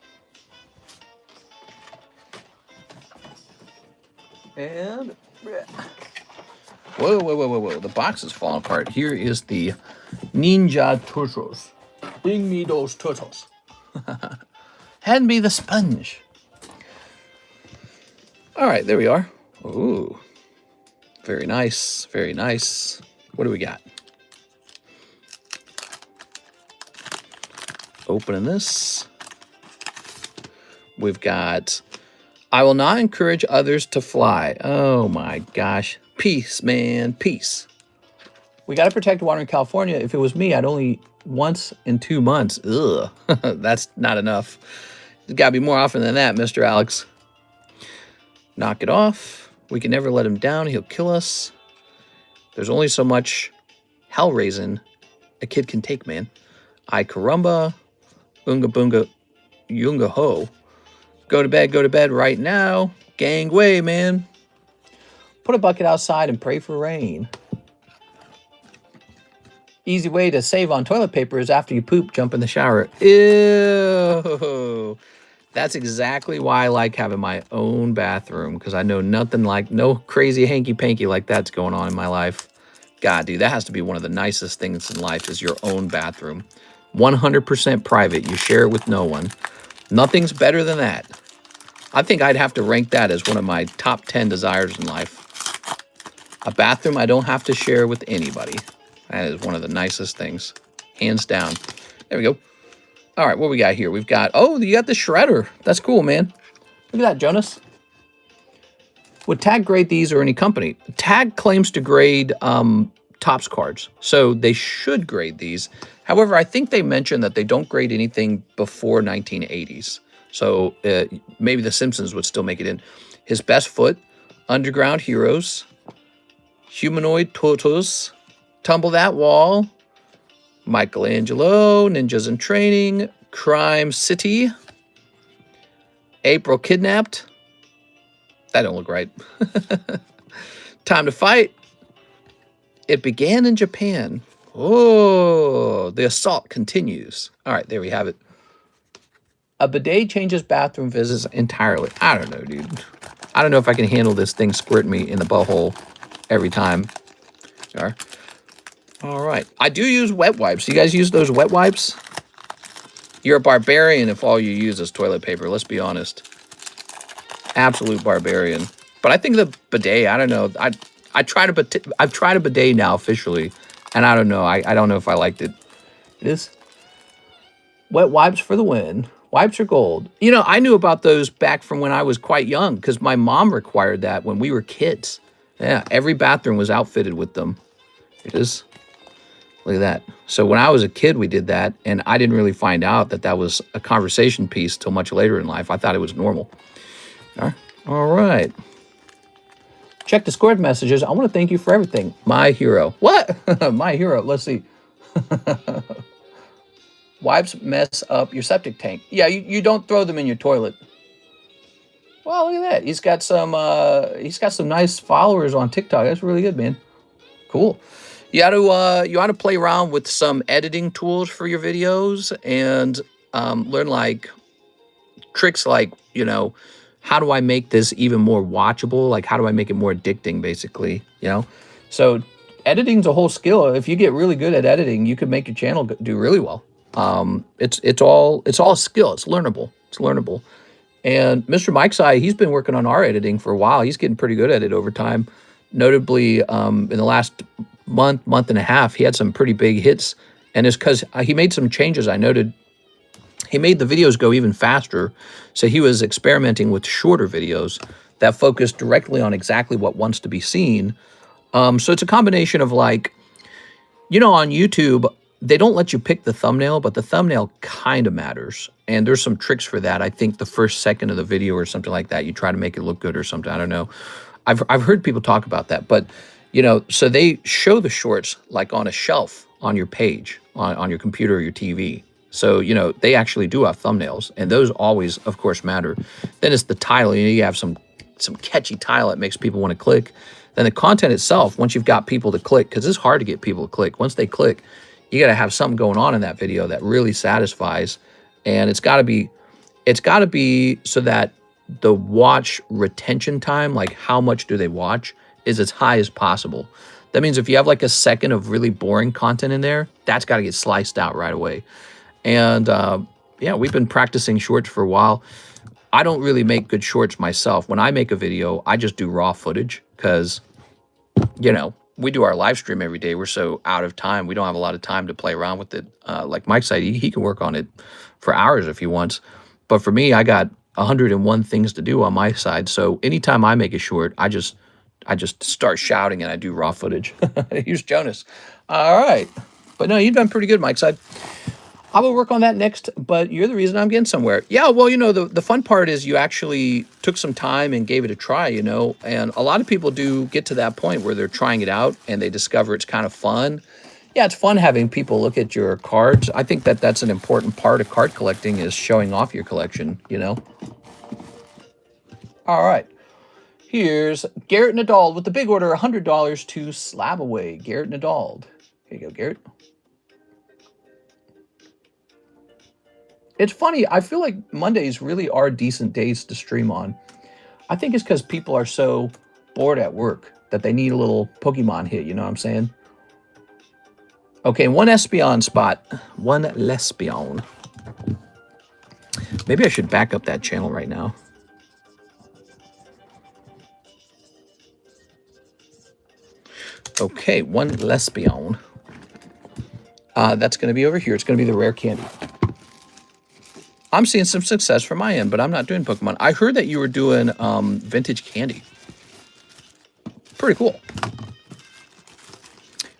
[SPEAKER 1] And... Whoa. The box is falling apart. Here is the Ninja Turtles. Bring me those turtles. Hand me the sponge. All right, there we are. Ooh. Very nice. Very nice. What do we got? Opening this. We've got... I will not encourage others to fly. Oh my gosh. Peace, man. Peace. We got to protect water in California. If it was me, I'd only once in 2 months. Ugh. That's not enough. There's got to be more often than that, Mr. Alex. Knock it off. We can never let him down. He'll kill us. There's only so much hell raising a kid can take, man. I caramba. Unga boonga. Yunga ho. Go to bed right now. Gangway, man. Put a bucket outside and pray for rain. Easy way to save on toilet paper is after you poop, jump in the shower. Ew. That's exactly why I like having my own bathroom, because I know nothing like, no crazy hanky-panky like that's going on in my life. God, dude, that has to be one of the nicest things in life is your own bathroom. 100% private. You share it with no one. Nothing's better than that. I think I'd have to rank that as one of my top 10 desires in life. A bathroom I don't have to share with anybody. That is one of the nicest things. Hands down. There we go. All right, what we got here? We've got... Oh, you got the shredder. That's cool, man. Look at that, Jonas. Would Tag grade these or any company? Tag claims to grade Topps cards, so they should grade these. However, I think they mentioned that they don't grade anything before 1980s. So maybe the Simpsons would still make it in. His Best Foot, Underground Heroes, Humanoid Turtles, Tumble That Wall, Michelangelo, Ninjas in Training, Crime City, April Kidnapped. That don't look right. Time to Fight. It Began in Japan. Oh, the assault continues. All right, there we have it. A bidet changes bathroom visits entirely. I don't know, dude. I don't know if I can handle this thing squirting me in the butthole every time. All right. I do use wet wipes. You guys use those wet wipes? You're a barbarian if all you use is toilet paper. Let's be honest. Absolute barbarian. But I think the bidet, I don't know. I've tried a bidet now officially, and I don't know. I don't know if I liked it. It is wet wipes for the win. Wipes are gold. You know, I knew about those back from when I was quite young because my mom required that when we were kids. Yeah, every bathroom was outfitted with them. It is. Look at that. So when I was a kid, we did that, and I didn't really find out that that was a conversation piece till much later in life. I thought it was normal. All right. Check Discord messages. I want to thank you for everything. My hero. What? My hero. Let's see. Wipes mess up your septic tank. Yeah, you don't throw them in your toilet. Well, look at that. He's got some nice followers on TikTok. That's really good, man. Cool. You ought to play around with some editing tools for your videos and learn like tricks like, how do I make this even more watchable? Like, how do I make it more addicting, basically, So editing's a whole skill. If you get really good at editing, you could make your channel do really well. It's all a skill. It's learnable. It's learnable. And Mr. Mike's Eye, he's been working on our editing for a while. He's getting pretty good at it over time. Notably, in the last month and a half, he had some pretty big hits. And it's because he made some changes. I noted he made the videos go even faster. So he was experimenting with shorter videos that focus directly on exactly what wants to be seen. So it's a combination of like, on YouTube, they don't let you pick the thumbnail, but the thumbnail kind of matters. And there's some tricks for that. I think the first second of the video or something like that, you try to make it look good or something. I don't know. I've heard people talk about that, but so they show the shorts like on a shelf on your page, on your computer or your TV. So, they actually do have thumbnails, and those always, of course, matter. Then it's the title. You have some catchy title that makes people want to click. Then the content itself, once you've got people to click, because it's hard to get people to click. Once they click, you got to have something going on in that video that really satisfies. And it's got to be so that the watch retention time, like how much do they watch, is as high as possible. That means if you have like a second of really boring content in there, that's got to get sliced out right away. And yeah, we've been practicing shorts for a while. I don't really make good shorts myself. When I make a video, I just do raw footage because, we do our live stream every day. We're so out of time. We don't have a lot of time to play around with it. Like Mike's side, he can work on it for hours if he wants. But for me, I got 101 things to do on my side. So anytime I make a short, I just start shouting and I do raw footage. Here's Jonas. All right. But no, you've done pretty good, Mike's side. I will work on that next, but you're the reason I'm getting somewhere. Yeah, well, the fun part is you actually took some time and gave it a try, and a lot of people do get to that point where they're trying it out and they discover it's kind of fun. Yeah, it's fun having people look at your cards. I think that's an important part of card collecting is showing off your collection, All right. Here's Garrett Nadal with the big order, $100 to Slab Away. Garrett Nadal. Here you go, Garrett. It's funny. I feel like Mondays really are decent days to stream on. I think it's because people are so bored at work that they need a little Pokemon hit. You know what I'm saying? Okay, one Espeon spot. One Lespeon. Maybe I should back up that channel right now. Okay, one Lespeon. That's going to be over here. It's going to be the rare candy. I'm seeing some success from my end, but I'm not doing Pokemon. I heard that you were doing vintage candy. Pretty cool.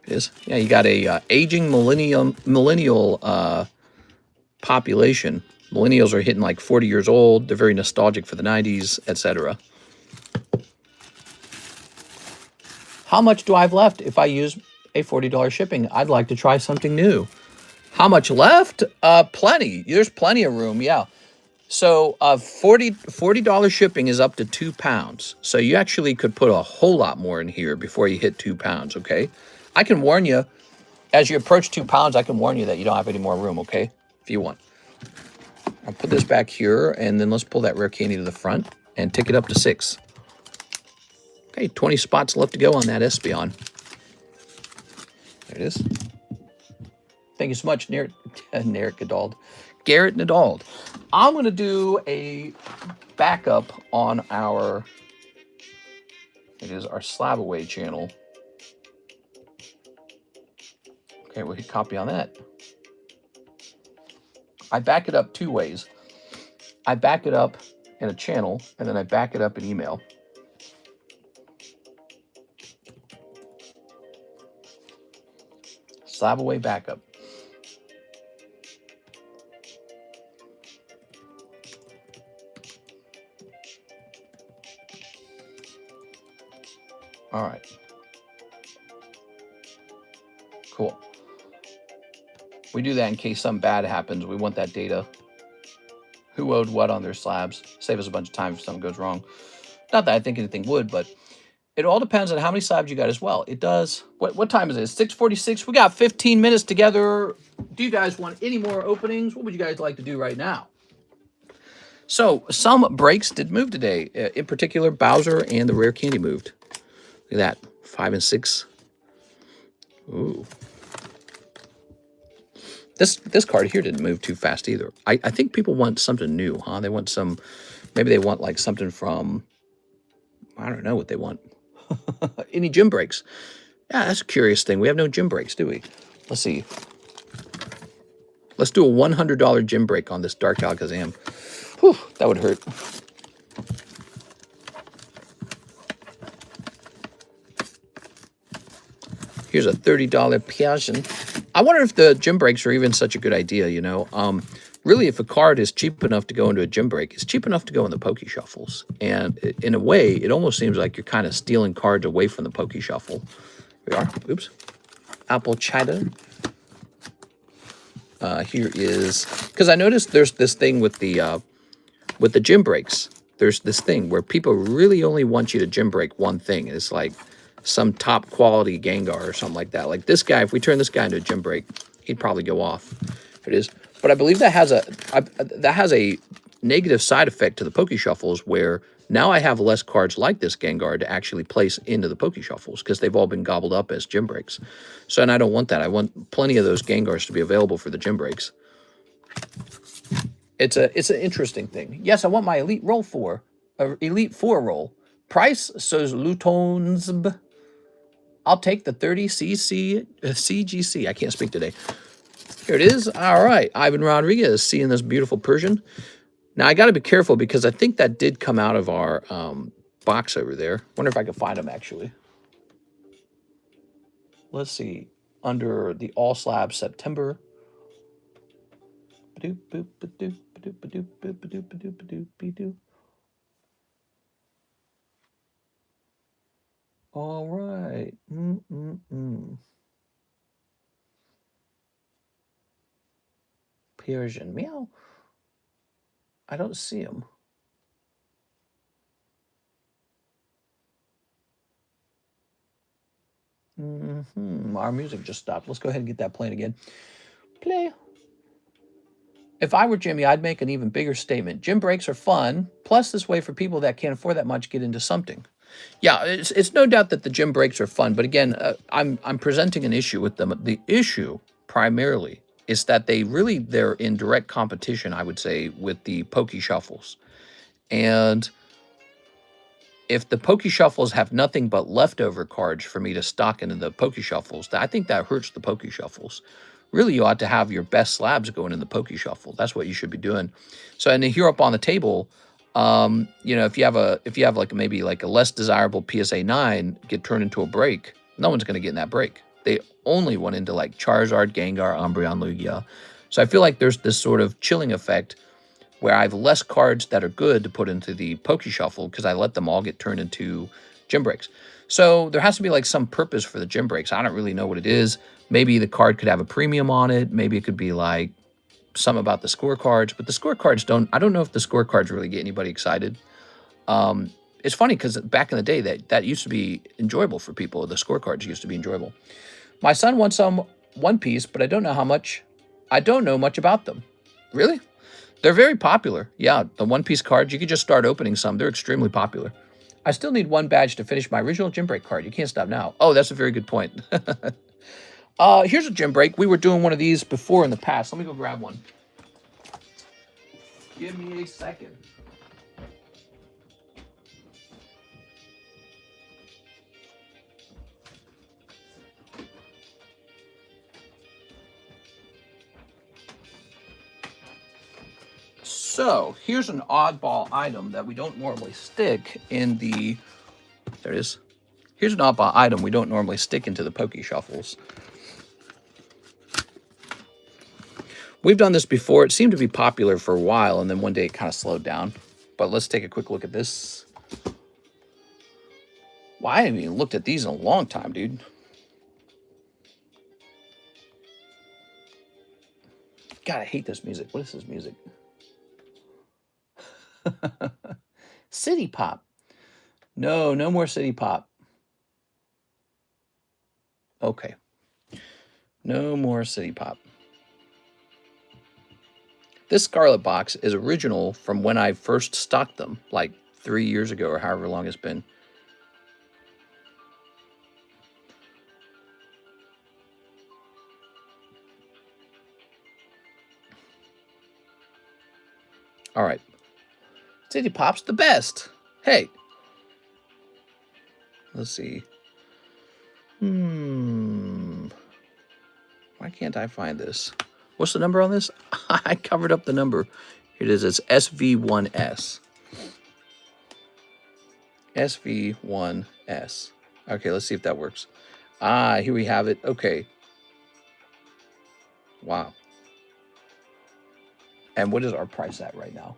[SPEAKER 1] It is. Yeah, you got a aging millennial population. Millennials are hitting like 40 years old. They're very nostalgic for the 90s, etc. How much do I have left if I use a $40 shipping? I'd like to try something new. How much left? Plenty. There's plenty of room, yeah. So $40 shipping is up to 2 pounds. So you actually could put a whole lot more in here before you hit 2 pounds, okay? I can warn you, as you approach 2 pounds, I can warn you that you don't have any more room, okay? If you want. I'll put this back here, and then let's pull that rare candy to the front and tick it up to 6. Okay, 20 spots left to go on that Espeon. There it is. Thank you so much, Garrett Nadal. I'm going to do a backup on our Slab Away channel. Okay, we'll hit copy on that. I back it up 2 ways. I back it up in a channel, and then I back it up in email. Slab Away backup. All right. Cool. We do that in case something bad happens. We want that data. Who owed what on their slabs. Save us a bunch of time if something goes wrong. Not that I think anything would, but it all depends on how many slabs you got as well. It does. What time is it? 6:46. We got 15 minutes together. Do you guys want any more openings? What would you guys like to do right now? So some breaks did move today. In particular, Bowser and the Rare Candy moved. Look at that. 5 and 6. Ooh. This card here didn't move too fast either. I think people want something new, huh? They want some, maybe they want like something from, I don't know what they want. Any gym breaks. Yeah, that's a curious thing. We have no gym breaks, do we? Let's see. Let's do a $100 gym break on this Dark Alakazam. Whew, that would hurt. Here's a $30 Piagen. I wonder if the gym breaks are even such a good idea, you know. Really, if a card is cheap enough to go into a gym break, it's cheap enough to go in the Poke Shuffles. And in a way, it almost seems like you're kind of stealing cards away from the Poke Shuffle. Here we are. Oops. Apple Cider. Here is, because I noticed there's this thing with the gym breaks. There's this thing where people really only want you to gym break one thing. It's like some top quality Gengar or something like that. Like this guy, if we turn this guy into a gym break, he'd probably go off. Here it is. But I believe that has a negative side effect to the Poke Shuffles, where now I have less cards like this Gengar to actually place into the Poke Shuffles because they've all been gobbled up as gym breaks. So, and I don't want that. I want plenty of those Gengars to be available for the gym breaks. It's an interesting thing. Yes, I want my Elite Roll 4, Elite 4 roll. Price says Lutons. I'll take the 30 CGC. I can't speak today. Here it is. All right. Ivan Rodriguez seeing this beautiful Persian. Now, I got to be careful because I think that did come out of our box over there. Wonder if I can find them, actually. Let's see. Under the All Slab September. All right. Persian. Meow. I don't see him. Our music just stopped. Let's go ahead and get that playing again. Play. If I were Jimmy, I'd make an even bigger statement. Gym breaks are fun. Plus, this way for people that can't afford that much get into something. Yeah, it's no doubt that the gym breaks are fun. But again, I'm presenting an issue with them. The issue primarily is that they're in direct competition, I would say, with the Poke Shuffles. And if the Poke Shuffles have nothing but leftover cards for me to stock into the Poke Shuffles, I think that hurts the Poke Shuffles. Really, you ought to have your best slabs going in the Poke Shuffle. That's what you should be doing. So, and here up on the table, you know, if you have like maybe like a less desirable PSA 9 get turned into a break, no one's going to get in that break. They only went into like Charizard, Gengar, Umbreon, Lugia. So I feel like there's this sort of chilling effect where I have less cards that are good to put into the Poke Shuffle because I let them all get turned into gym breaks. So there has to be like some purpose for the gym breaks. I don't really know what it is. Maybe the card could have a premium on it. Maybe it could be like something about the scorecards. But the scorecards I don't know if the scorecards really get anybody excited. It's funny because back in the day that used to be enjoyable for people. The scorecards used to be enjoyable. My son wants some One Piece, but I don't know much about them. Really? They're very popular. Yeah, the One Piece cards, you could just start opening some. They're extremely popular. I still need one badge to finish my original gym break card. You can't stop now. Oh, that's a very good point. Here's a gym break. We were doing one of these before in the past. Let me go grab one. Give me a second. So here's an oddball item that we don't normally stick in the, there it is. Here's an oddball item we don't normally stick into the Poke Shuffles. We've done this before. It seemed to be popular for a while, and then one day it kind of slowed down. But let's take a quick look at this. Well, I haven't even looked at these in a long time, dude. God, I hate this music. What is this music? City Pop. No, no more City Pop. Okay. No more City Pop. This Scarlet box is original from when I first stocked them, like 3 years ago or however long it's been. All right. City Pop's the best. Hey. Let's see. Why can't I find this? What's the number on this? I covered up the number. Here it is. It's SV1S. SV1S. Okay, let's see if that works. Ah, here we have it. Okay. Wow. And what is our price at right now?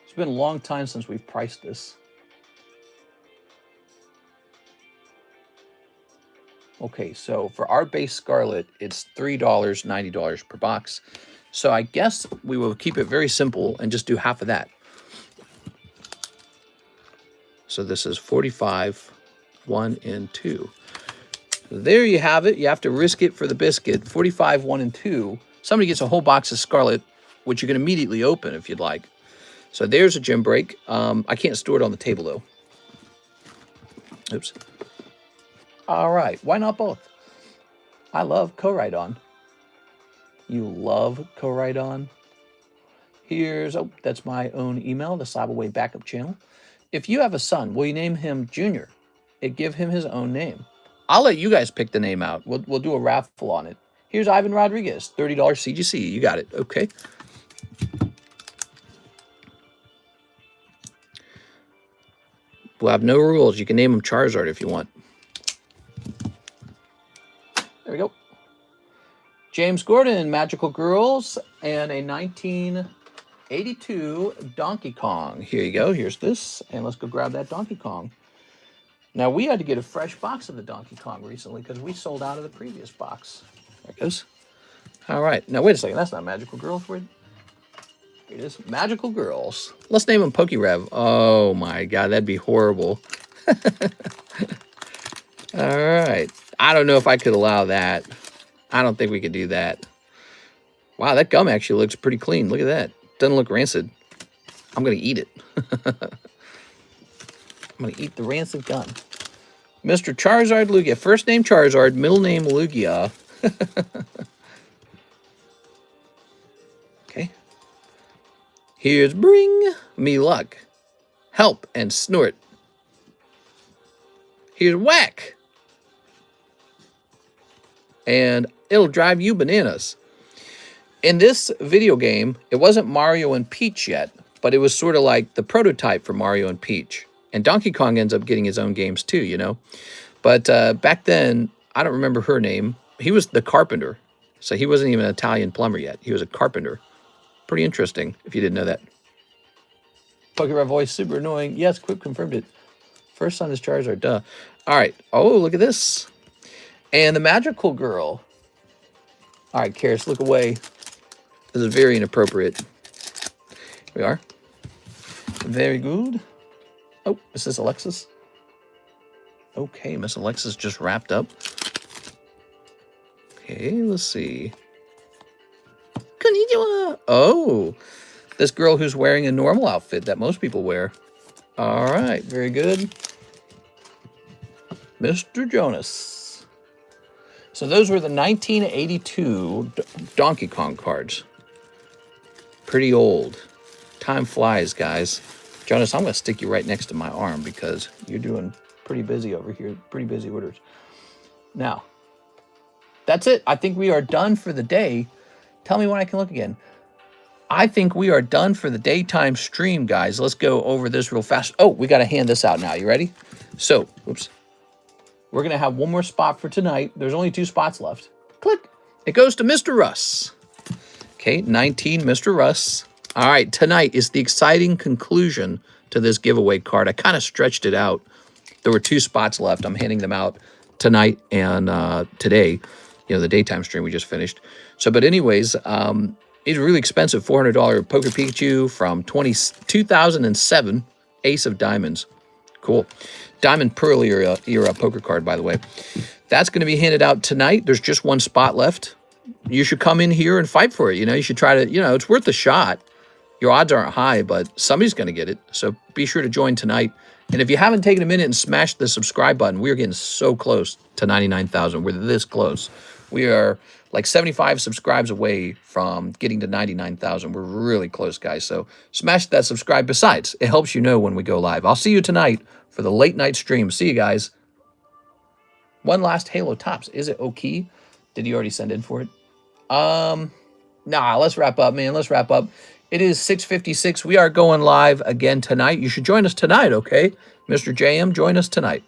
[SPEAKER 1] It's been a long time since we've priced this. Okay, so for our base Scarlet, it's $3, $90 per box. So I guess we will keep it very simple and just do half of that. So this is 45, 1 and 2. So there you have it. You have to risk it for the biscuit. 45, 1 and 2. Somebody gets a whole box of Scarlet, which you can immediately open if you'd like. So there's a gem break. I can't store it on the table though. Oops. All right, why not both? I love co-write-on. You love co-write-on? Here's, oh, that's my own email, the Slab Away backup channel. If you have a son, will you name him Junior? And give him his own name. I'll let you guys pick the name out. We'll do a raffle on it. Here's Ivan Rodriguez, $30 CGC. You got it, okay. We'll have no rules. You can name him Charizard if you want. There we go. James Gordon, Magical Girls, and a 1982 Donkey Kong. Here you go. Here's this. And let's go grab that Donkey Kong. Now, we had to get a fresh box of the Donkey Kong recently because we sold out of the previous box. There it goes. All right. Now, wait a second. That's not Magical Girls. Here it is. Magical Girls. Let's name them PokeRev. Oh, my God. That'd be horrible. All right. I don't know if I could allow that. I don't think we could do that. Wow, that gum actually looks pretty clean. Look at that. Doesn't look rancid. I'm going to eat it. I'm going to eat the rancid gum. Mr. Charizard Lugia. First name Charizard, middle name Lugia. Okay. Here's Bring Me Luck. Help and Snort. Here's Whack. And it'll drive you bananas. In this video game, it wasn't Mario and Peach yet, but it was sort of like the prototype for Mario and Peach. And Donkey Kong ends up getting his own games too, you know. But back then, I don't remember her name. He was the carpenter. So he wasn't even an Italian plumber yet. He was a carpenter. Pretty interesting, if you didn't know that. PokeRev voice, super annoying. Yes, Quip confirmed it. First son is Charizard, duh. All right. Oh, look at this. And the Magical Girl. All right, Karis, look away. This is very inappropriate. Here we are. Very good. Oh, is this Alexis? Okay, Miss Alexis just wrapped up. Okay, let's see. Konnichiwa. Oh, this girl who's wearing a normal outfit that most people wear. All right, very good. Mr. Jonas. So those were the 1982 Donkey Kong cards. Pretty old. Time flies, guys. Jonas, I'm going to stick you right next to my arm because you're doing pretty busy over here. Pretty busy orders. Now, that's it. I think we are done for the day. Tell me when I can look again. I think we are done for the daytime stream, guys. Let's go over this real fast. Oh, we got to hand this out now. You ready? So, oops. We're going to have one more spot for tonight. There's only 2 spots left. Click. It goes to Mr. Russ. Okay, 19, Mr. Russ. All right, tonight is the exciting conclusion to this giveaway card. I kind of stretched it out. There were 2 spots left. I'm handing them out tonight and today. you know, the daytime stream we just finished. So, but anyways, it's really expensive, $400 Poker Pikachu from 2007, Ace of Diamonds. Cool. Diamond Pearl era poker card, by the way. That's going to be handed out tonight. There's just one spot left. You should come in here and fight for it. You know, you should try to, you know, it's worth a shot. Your odds aren't high, but somebody's going to get it. So be sure to join tonight. And if you haven't taken a minute and smashed the subscribe button, we're getting so close to 99,000. We're this close. We are like 75 subscribes away from getting to 99,000. We're really close, guys. So smash that subscribe. Besides, it helps you know when we go live. I'll see you tonight for the late night stream. See you guys. One last Halo Tops. Is it okay? Did he already send in for it? Nah, let's wrap up, man. Let's wrap up. It is 6:56. We are going live again tonight. You should join us tonight, okay? Mr. JM, join us tonight.